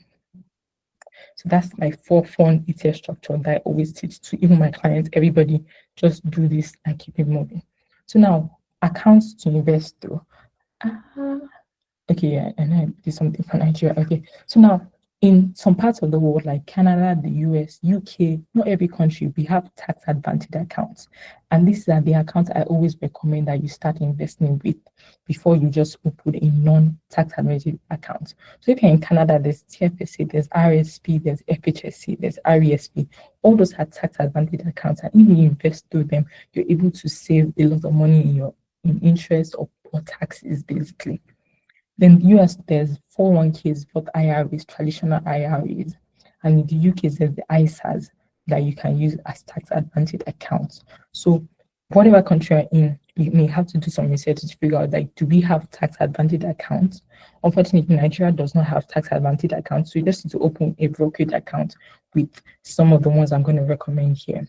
So that's my 4 fund ETF structure that I always teach to even my clients. Everybody just do this and keep it moving. So now accounts to invest through. Ah, okay, yeah, and I did something for Nigeria. Okay, so now in some parts of the world, like Canada, the US, UK, not every country, we have tax advantage accounts. And these are the accounts I always recommend that you start investing with before you just open a non-tax advantage account. So if you're in Canada, there's TFSA, there's RSP, there's FHSC, there's RESP. All those are tax advantage accounts. And if you invest through them, you're able to save a lot of money in interest or taxes, basically. Then US, there's 401ks, both IRAs, traditional IRAs, and in the UK, there's the ISAs that you can use as tax advantage accounts. So whatever country you're in, you may have to do some research to figure out, like, do we have tax advantage accounts? Unfortunately, Nigeria does not have tax advantage accounts, so you just need to open a brokerage account with some of the ones I'm going to recommend here.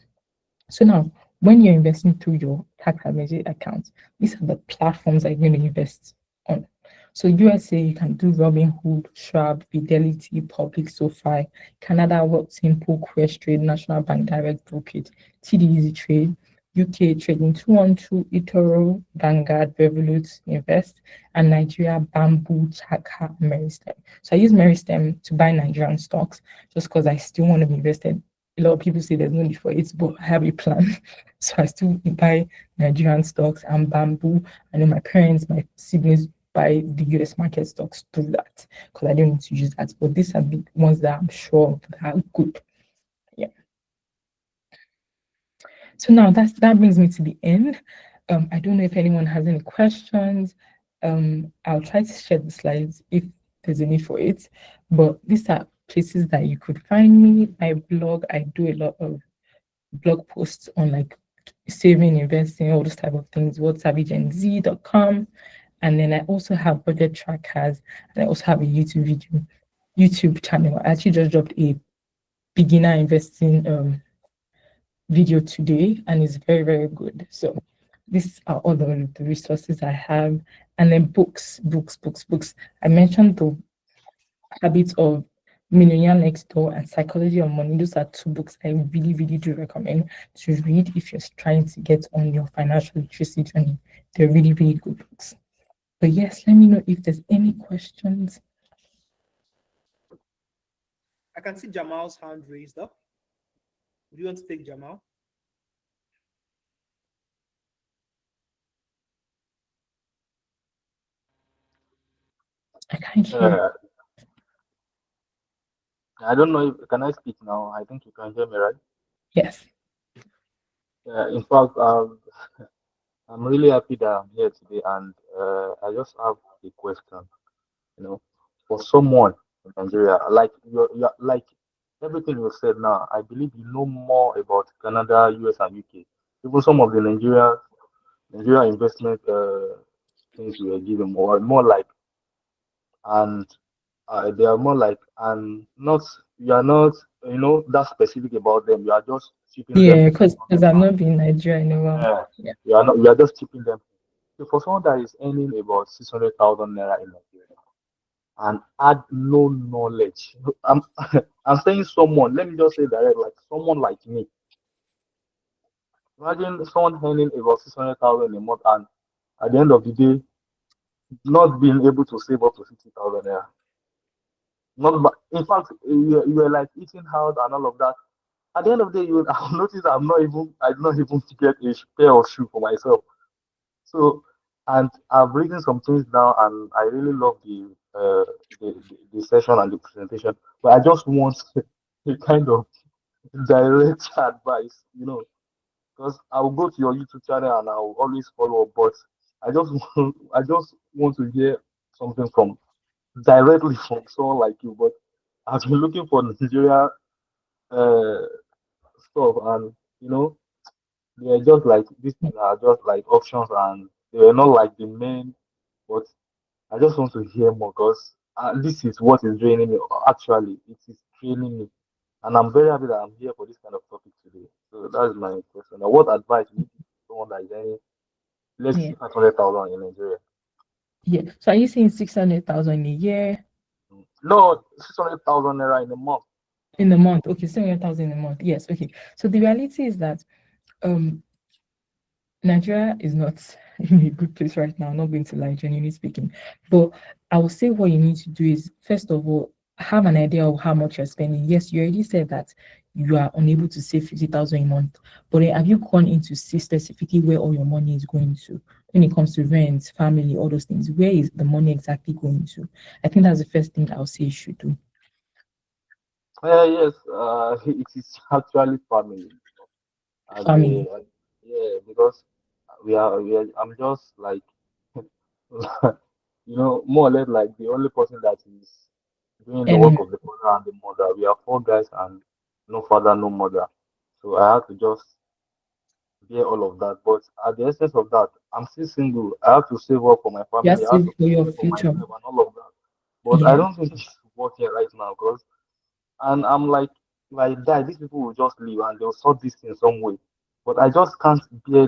So now, when you're investing through your tax advantage accounts, these are the platforms that you're going to invest on. So USA, you can do Robinhood, Schwab, Fidelity, Public, SoFi, Canada, World Simple, Quest Trade, National Bank Direct Brokerage, TD Easy Trade, UK Trading 212, eToro, Vanguard, Revolut, Invest, and Nigeria, Bamboo, Chaka, Meristem. So I use Meristem to buy Nigerian stocks just because I still want to be invested. A lot of people say there's no need for it, but I have a plan. So I still buy Nigerian stocks and Bamboo. I know my parents, my siblings buy the US market stocks through that because I don't need to use that. But these are the ones that I'm sure that are good. Yeah. So now that brings me to the end. I don't know if anyone has any questions. I'll try to share the slides if there's a need for it. But these are places that you could find me. My blog, I do a lot of blog posts on like saving, investing, all those type of things. whatsavigenz.com. And then I also have budget trackers, and I also have a YouTube channel. I actually just dropped a beginner investing video today, and it's very, very good. So these are all the resources I have. And then books. I mentioned the Habits of Millionaire Next Door and Psychology of Money. Those are 2 books I really, really do recommend to read if you're trying to get on your financial literacy journey. They're really, really good books. But yes, let me know if there's any questions. I can see Jamal's hand raised up. Do you want to take Jamal? I can't hear. Uh, I don't know if can I speak now. I think you can hear me, right? Yes. In fact, I'm really happy that I'm here today, and I just have a question. You know, for someone in Nigeria, like you're like everything you said now, I believe you know more about Canada, US, and UK. Even some of the Nigeria investment things we were given more like, and they are more like, and not you are not that specific about them. You are just shipping them Yeah, to because 600 I've pounds. not been in Nigeria in a while. Yeah, Yeah. you are just shipping them. So for someone that is earning about 600,000 naira in Nigeria and had no knowledge, I'm I'm saying someone. Let me just say direct, like someone like me. Imagine someone earning about 600,000 a month and at the end of the day not being able to save up to 50,000 naira. Not, in fact, you are like eating out and all of that. At the end of the day, you will I'll notice I did not even get a pair of shoe for myself. So, and I've written some things down, and I really love the session and the presentation. But I just want a kind of direct advice, because I will go to your YouTube channel and I will always follow up. But I just want to hear something from directly from someone like you. But I've been looking for Nigeria uh, stuff, and they're just like these things are just like options, and they were not like the main. But I just want to hear more because this is what is draining me. Actually, it is draining me, and I'm very happy that I'm here for this kind of topic today. So that's my question. Now, what advice would you give to someone that is earning, let's Yeah. say, 500,000 in Nigeria? Yeah. So are you saying 600,000 a year No, 600,000 naira in a month. in a month? Okay, 700,000 a month. Yes. Okay. So the reality is that um Nigeria is not in a good place right now. I'm not going to lie, genuinely speaking. But I will say what you need to do is, first of all, have an idea of how much you're spending. Yes, you already said that you are unable to save 50,000 a month, but have you gone into see specifically where all your money is going to when it comes to rent, family, all those things? Where is the money exactly going to? I think that's the first thing I'll say you should do. Yes, it is actually family. As Family. a yeah, because I'm just like more or less like the only person that is doing the work And of the father and the mother. We are four guys and no father, no mother. So I have to just bear all of that. But at the essence of that, I'm still single. I have to save up for my you have family. I have to to for your pay for future. myself and all of that. But I Yeah. don't think it's working right now because, and I'm like, if I die, these people will just leave and they'll sort this in some way. But I just can't bear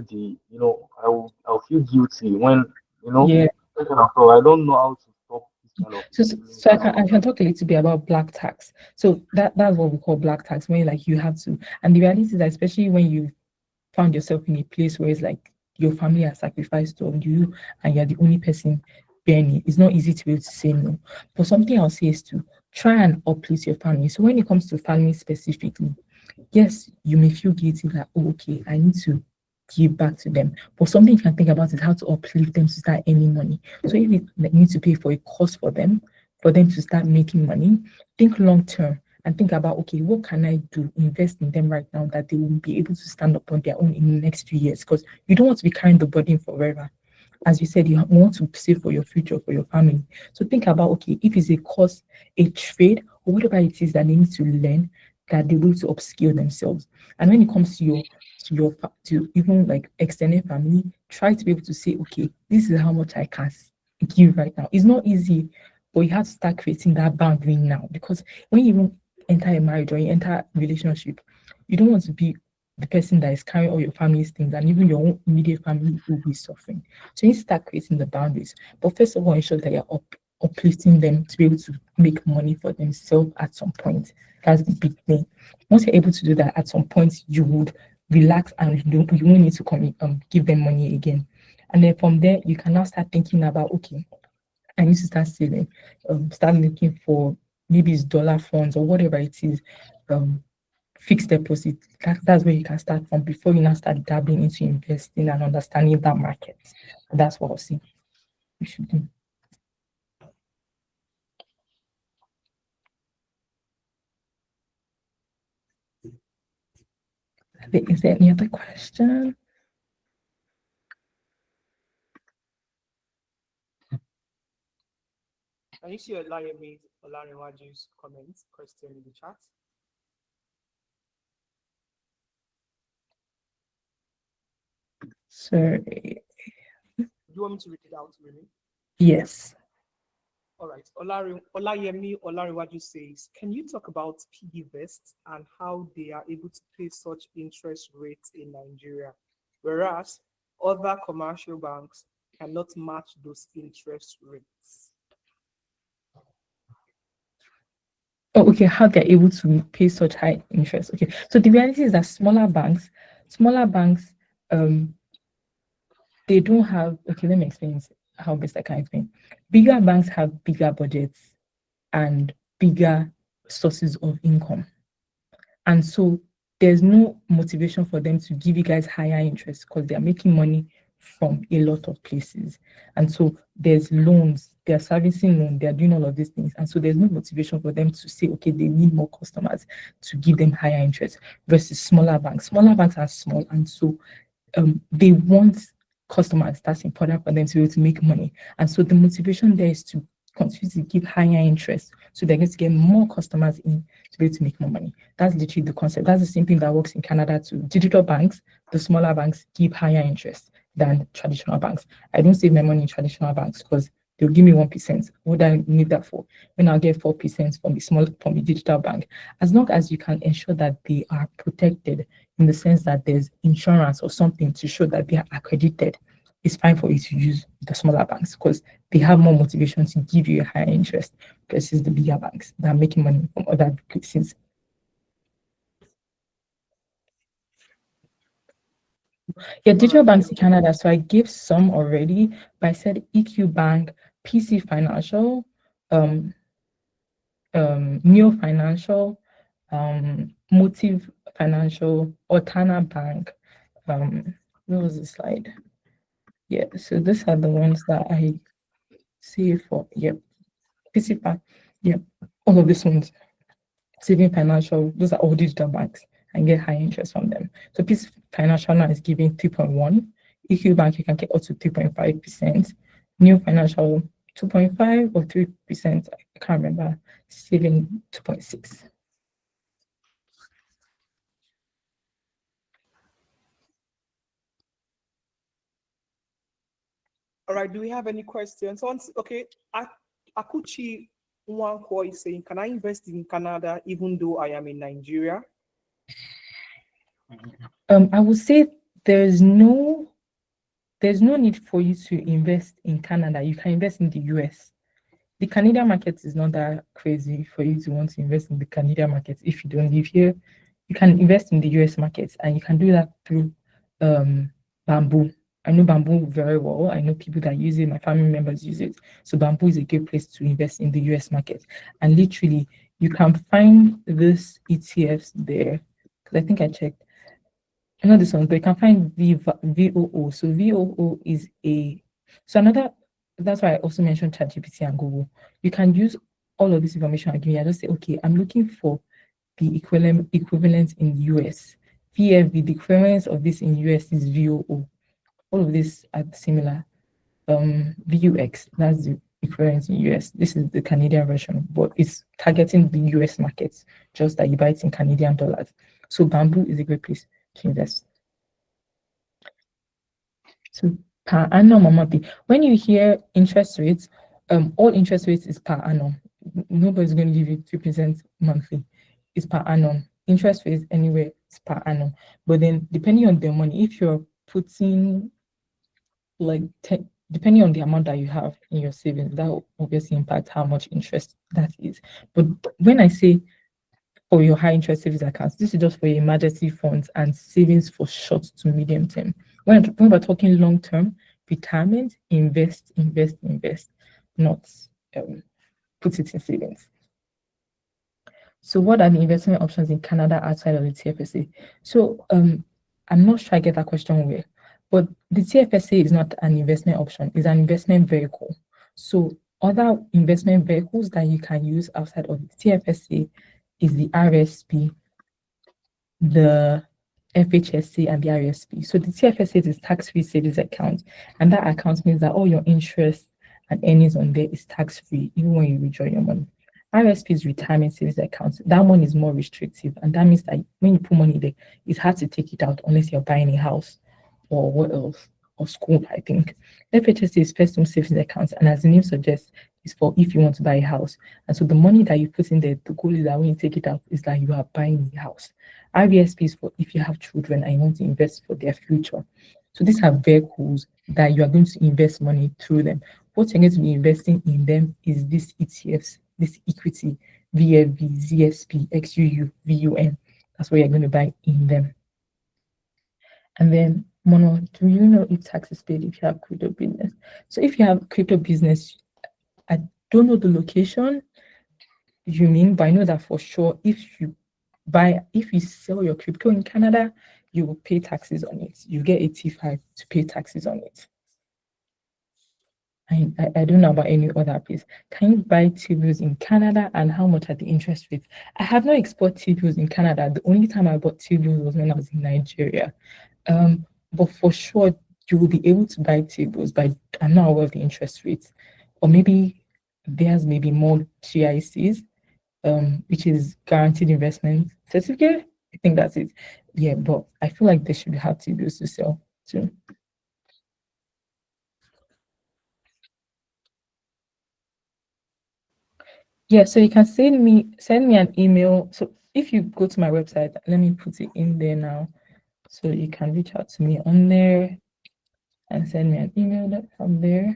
I'll feel guilty when, you know, Yeah. taken after. I don't know how to stop this kind of So, feelings so and all I of can that. talk a little bit about black tax. So that's what we call black tax, when like you have to, and the reality is that especially when you found yourself in a place where it's like your family has sacrificed on you and you're the only person bearing it, it's not easy to be able to say no. But something I'll say is to try and uplift your family. So when it comes to family specifically, yes, you may feel guilty that, oh, okay, I need to give back to them. But something you can think about is how to uplift them to start earning money. So if you like, need to pay for a course for them to start making money, think long term and think about, okay, what can I do, invest in them right now that they will be able to stand up on their own in the next few years? Because you don't want to be carrying the burden forever. As you said, you want to save for your future, for your family. So think about, okay, if it's a course, a trade, or whatever it is that they need to learn, that they will to upskill themselves. And when it comes to to even like extended family, try to be able to say, okay, this is how much I can give right now. It's not easy, but you have to start creating that boundary now, because when you even enter a marriage or you enter a relationship, you don't want to be the person that is carrying all your family's things, and even your own immediate family will be suffering. So you need to start creating the boundaries. But first of all, ensure that you're uplifting them to be able to make money for themselves at some point. That's the big thing. Once you're able to do that, at some point you would relax and you won't need to give them money again. And then from there, you can now start thinking about, okay, I need to start saving, start looking for, maybe it's dollar funds or whatever it is, um, fixed deposit. That's where you can start from before you now start dabbling into investing and understanding that market. That's what I'll say you should do. Is there any other question? Can you see Olariwaju's comments, question in the chat? Sorry. Do you want me to read it out, really? Yes. All right. Olayemi Olariwaju says, can you talk about PiggyVest and how they are able to pay such interest rates in Nigeria, whereas other commercial banks cannot match those interest rates? Oh, okay. How they're able to pay such high interest. Okay. So the reality is that smaller banks, they don't have. Okay, let me explain how best I can explain. Bigger banks have bigger budgets and bigger sources of income. And so there's no motivation for them to give you guys higher interest because they're making money from a lot of places. And so there's loans, they're servicing loan, they're doing all of these things. And so there's no motivation for them to say, okay, they need more customers to give them higher interest versus smaller banks. Smaller banks are small, and so they want customers. That's important for them to be able to make money. And so the motivation there is to continue to give higher interest. So they're going to get more customers in to be able to make more money. That's literally the concept. That's the same thing that works in Canada too. Digital banks, the smaller banks give higher interest than traditional banks. I don't save my money in traditional banks because they'll give me 1%. What do I need that for? When I'll get 4% from the digital bank. As long as you can ensure that they are protected in the sense that there's insurance or something to show that they are accredited, it's fine for you to use the smaller banks because they have more motivation to give you a higher interest versus the bigger banks that are making money from other places. Yeah, digital banks in Canada. So I gave some already, but I said EQ Bank, PC Financial, Neo Financial, Motive Financial, Otana Bank. Where was the slide? Yeah, so these are the ones that I see for. Yep, PC Bank. Yep, all of these ones. Saving Financial, those are all digital banks and get high interest from them. So PC Financial now is giving 3.1. EQ Bank, you can get up to 3.5%. New Financial, 2.5 or 3%. I can't remember. Saving 2.6. All right. Do we have any questions? Okay. Akuchi Nwankwo is saying, can I invest in Canada even though I am in Nigeria? I would say there's no need for you to invest in Canada. You can invest in the US. The Canadian market is not that crazy for you to want to invest in the Canadian market if you don't live here. You can invest in the US market, and you can do that through Bamboo. I know Bamboo very well. I know people that use it. My family members use it. So Bamboo is a good place to invest in the US market. And literally, you can find these ETFs there. Because I think I checked. Not this one, but you can find VOO. So VOO is another. That's why I also mentioned ChatGPT and Google. You can use all of this information I give you. I just say, okay, I'm looking for the equivalent in US. VFV, the equivalent of this in US is VOO. All of this are similar. VUX, that's the equivalent in US. This is the Canadian version, but it's targeting the US markets, just that you buy it in Canadian dollars. So Bamboo is a great place to invest. So per annum or monthly. When you hear interest rates, all interest rates is per annum. Nobody's going to give you 3% monthly. It's per annum. Interest rates anywhere is per annum. But then depending on the money, if you're putting like depending on the amount that you have in your savings, that will obviously impact how much interest that is. But when I say for your high interest savings accounts, this is just for your emergency funds and savings for short to medium term. When we're talking long term, retirement, invest, not put it in savings. So what are the investment options in Canada outside of the TFSA? So I'm not sure I get that question well, but the TFSA is not an investment option, it's an investment vehicle. So other investment vehicles that you can use outside of the TFSA is the RSP, the FHSC and the RSP. So the TFSA is tax-free savings account, and that account means that all your interest and earnings on there is tax-free, even when you withdraw your money. RSP is retirement savings account. That one is more restrictive, and that means that when you put money there, it's hard to take it out unless you're buying a house or what else, or school, I think. FHSC is first home savings account, and as the name suggests, is for if you want to buy a house. And so the money that you put in there, the goal is that when you take it out, is that you are buying a house. RBSP is for if you have children and you want to invest for their future. So these are vehicles that you are going to invest money through them. What you're going to be investing in them is this ETFs, this equity, VFV, ZSP, XUU, VUN. That's what you're going to buy in them. And then, Mono, do you know if tax is paid if you have crypto business? So if you have crypto business, I don't know the location you mean, but I know that for sure if you sell your crypto in Canada, you will pay taxes on it. You get 85 to pay taxes on it. I don't know about any other place. Can you buy T-bills in Canada, and how much are the interest rates? I have not exported T-bills in Canada. The only time I bought T-bills was when I was in Nigeria. But for sure, you will be able to buy T-bills, but I'm not aware of the interest rates. Or maybe there's maybe more GICs, which is guaranteed investment certificate. I think that's it. Yeah, but I feel like they should have T-bills to sell too. Yeah, so you can send me an email. So if you go to my website, let me put it in there now. So you can reach out to me on there and send me an email from there.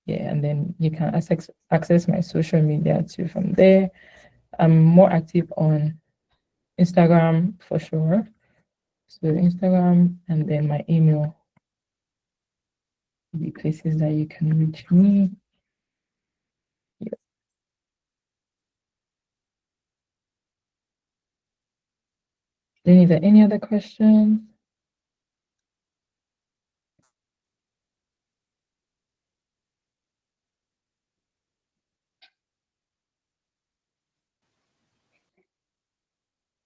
Yeah, and then you can access my social media too from there. I'm more active on Instagram for sure. So Instagram and then my email, the places that you can reach me. Yeah. Then is there any other questions?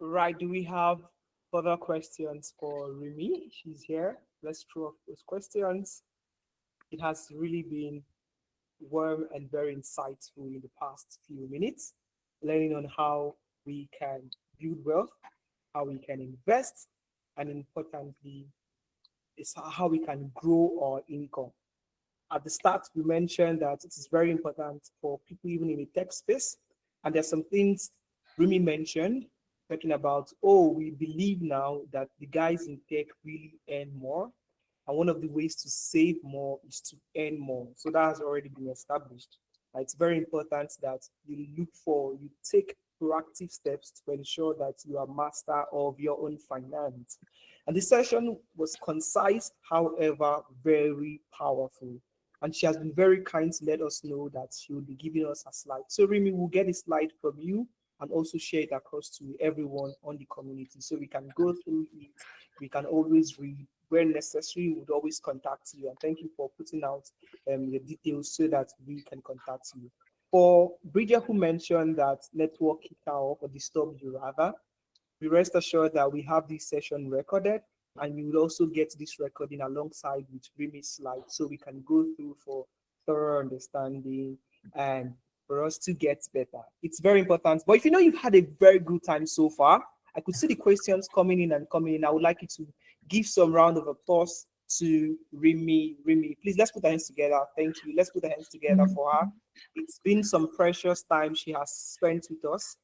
Right, do we have further questions for Remy? She's here. Let's throw up those questions. It has really been warm and very insightful in the past few minutes, learning on how we can build wealth, how we can invest, and importantly, is how we can grow our income. At the start, we mentioned that it is very important for people even in the tech space. And there's some things Rumi mentioned, talking about, oh, we believe now that the guys in tech really earn more. And one of the ways to save more is to earn more. So that has already been established. It's very important that you take proactive steps to ensure that you are master of your own finance. And the session was concise, however, very powerful. And she has been very kind to let us know that she will be giving us a slide. So Remy will get a slide from you and also share it across to everyone on the community so we can go through it. We can always read. Where necessary, we would always contact you. And thank you for putting out the details so that we can contact you. For Bridget, who mentioned that network kicked her off or disturbed you rather, be rest assured that we have this session recorded, and you will also get this recording alongside with Remy's slides so we can go through for thorough understanding and for us to get better. It's very important. But if you know you've had a very good time so far, I could see the questions coming in and coming in. I would like you to give some round of applause to Remy. Remy, please, let's put our hands together. Thank you. Let's put our hands together for her. It's been some precious time she has spent with us.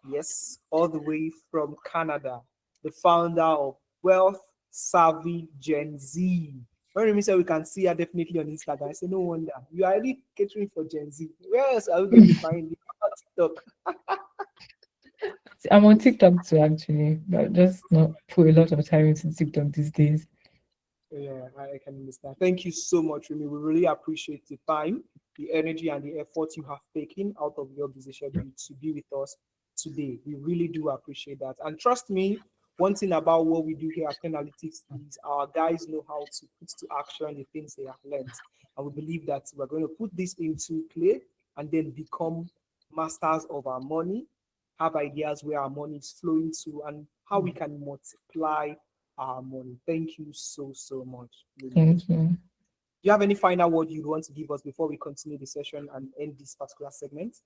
Yes, all the way from Canada, the founder of Wealth Savvy Gen Z. When Remy said we can see her definitely on Instagram, I said, no wonder. You are really catering for Gen Z. Where else are we going to find you? TikTok. I'm on TikTok too, actually, but just not put a lot of time into TikTok these days. Yeah, I can understand. Thank you so much, Remy. We really appreciate the time, the energy, and the effort you have taken out of your busy schedule to be with us today. We really do appreciate that. And trust me, one thing about what we do here at Analytics is our guys know how to put to action the things they have learned. And we believe that we're going to put this into play and then become masters of our money, have ideas where our money is flowing to, and how we can multiply our money. Thank you so much. Lily. Thank you. Do you have any final word you want to give us before we continue the session and end this particular segment?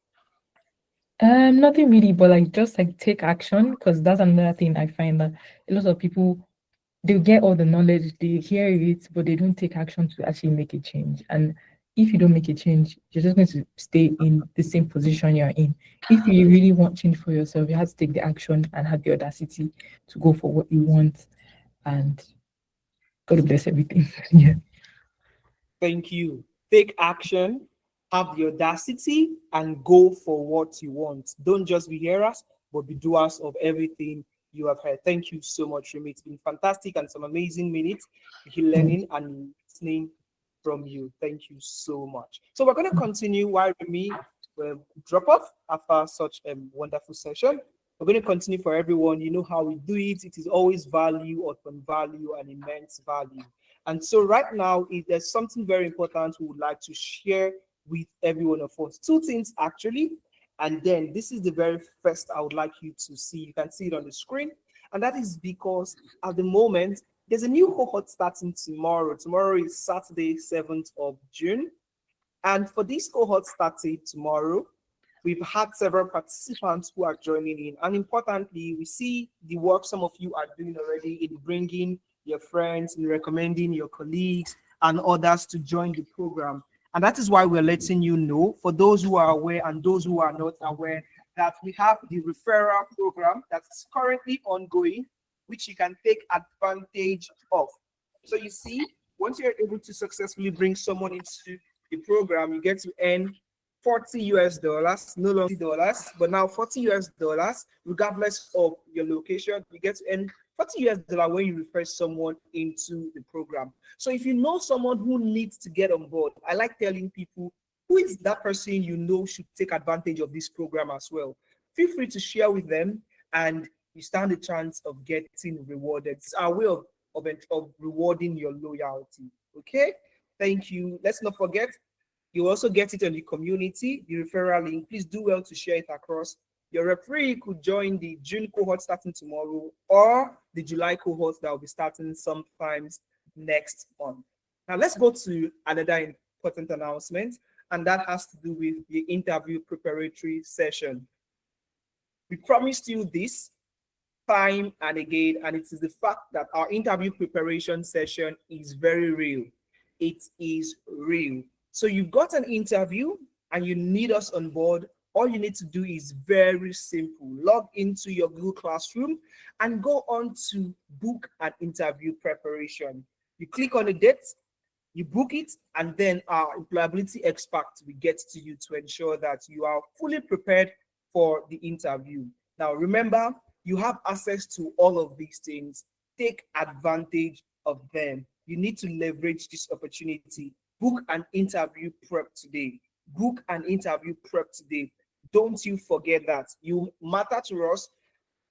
Nothing really, but like just like take action, because that's another thing I find that a lot of people, they get all the knowledge, they hear it, but they don't take action to actually make a change. And if you don't make a change, you're just going to stay in the same position you're in. If you really want change for yourself, you have to take the action and have the audacity to go for what you want. And God bless everything. Yeah. Thank you. Take action, have the audacity, and go for what you want. Don't just be hearers, but be doers of everything you have heard. Thank you so much, Remy. It's been fantastic and some amazing minutes learning and listening from you. Thank you so much. So we're going to continue while Remy will drop off after such a wonderful session. We're going to continue for everyone. You know how we do it. It is always value upon value and immense value. And so right now, there's something very important we would like to share with every one of us. Two things, actually. And then this is the very first I would like you to see. You can see it on the screen. And that is because at the moment, there's a new cohort starting tomorrow. Tomorrow is Saturday, 7th of June. And for this cohort starting tomorrow, we've had several participants who are joining in. And importantly, we see the work some of you are doing already in bringing your friends, in recommending your colleagues and others to join the program. And that is why we're letting you know, for those who are aware and those who are not aware, that we have the referral program that's currently ongoing, which you can take advantage of. So you see, once you're able to successfully bring someone into the program, you get to earn $40, no longer dollars, but now $40, regardless of your location. You get to earn $40 when you refer someone into the program. So if you know someone who needs to get on board, I like telling people, who is that person you know should take advantage of this program as well? Feel free to share with them, and you stand a chance of getting rewarded. It's our way of rewarding your loyalty. Okay, thank you. Let's not forget, you also get it on the community, the referral link. Please do well to share it across. Your referee could join the June cohort starting tomorrow or the July cohort that will be starting sometimes next month. Now let's go to another important announcement, and that has to do with the interview preparatory session. We promised you this time and again, and it is the fact that our interview preparation session is very real. It is real. So you've got an interview and you need us on board. All you need to do is very simple. Log into your Google Classroom and go on to book an interview preparation. You click on the date, you book it, and then our employability expert will get to you to ensure that you are fully prepared for the interview. Now, remember, you have access to all of these things. Take advantage of them. You need to leverage this opportunity. Book an interview prep today. Book an interview prep today. Don't you forget that. You matter to us,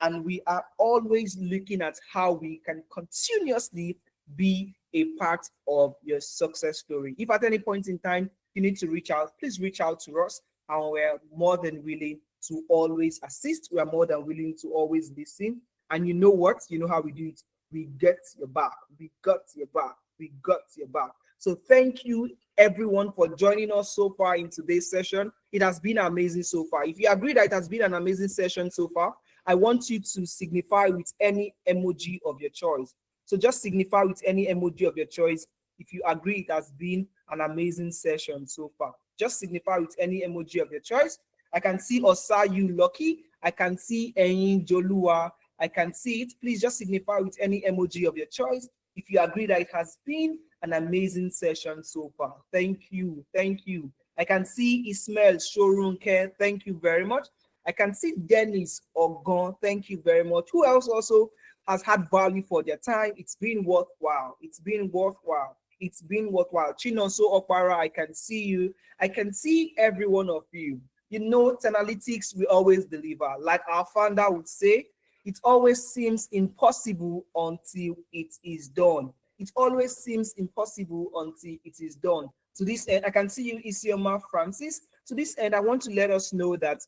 and we are always looking at how we can continuously be a part of your success story. If at any point in time you need to reach out, please reach out to us, and we're more than willing to always assist. We are more than willing to always listen. And you know what? You know how we do it. We get your back. We got your back. We got your back. So thank you, everyone, for joining us so far in today's session. It has been amazing so far. If you agree that it has been an amazing session so far, I want you to signify with any emoji of your choice. So just signify with any emoji of your choice if you agree it has been an amazing session so far. Just signify with any emoji of your choice. I can see Osayu Lucky. I can see Eyin Jolua. I can see it. Please just signify with any emoji of your choice if you agree that it has been an amazing session so far. Thank you. Thank you. I can see Ismail Shorunke. Thank you very much. I can see Dennis Ogon. Thank you very much. Who else also has had value for their time? It's been worthwhile. It's been worthwhile. It's been worthwhile. Chinonso Okpara, I can see you. I can see every one of you. You know, Tenalytics will always deliver. Like our founder would say, it always seems impossible until it is done. It always seems impossible until it is done. To this end, I can see you, Isioma Francis. To this end, I want to let us know that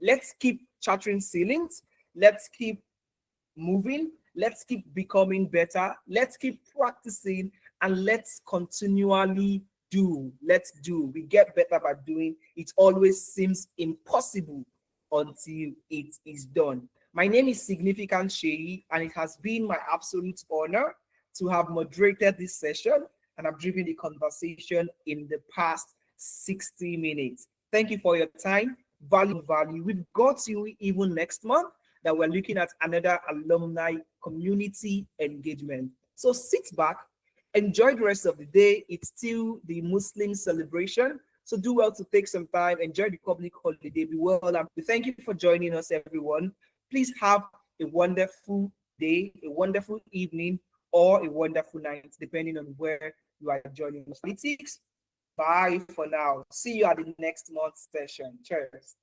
let's keep chattering ceilings, let's keep moving, let's keep becoming better, let's keep practicing, and let's continually do. Let's do. We get better by doing. It always seems impossible until it is done. My name is Significant Sheyi, and it has been my absolute honor to have moderated this session and have driven the conversation in the past 60 minutes. Thank you for your time. Value. We've got you even next month that we're looking at another alumni community engagement. So sit back, enjoy the rest of the day. It's still the Muslim celebration. So do well to take some time, enjoy the public holiday, be well. And we thank you for joining us, everyone. Please have a wonderful day, a wonderful evening, or a wonderful night, depending on where you are joining us. Politics. Bye for now. See you at the next month's session. Cheers.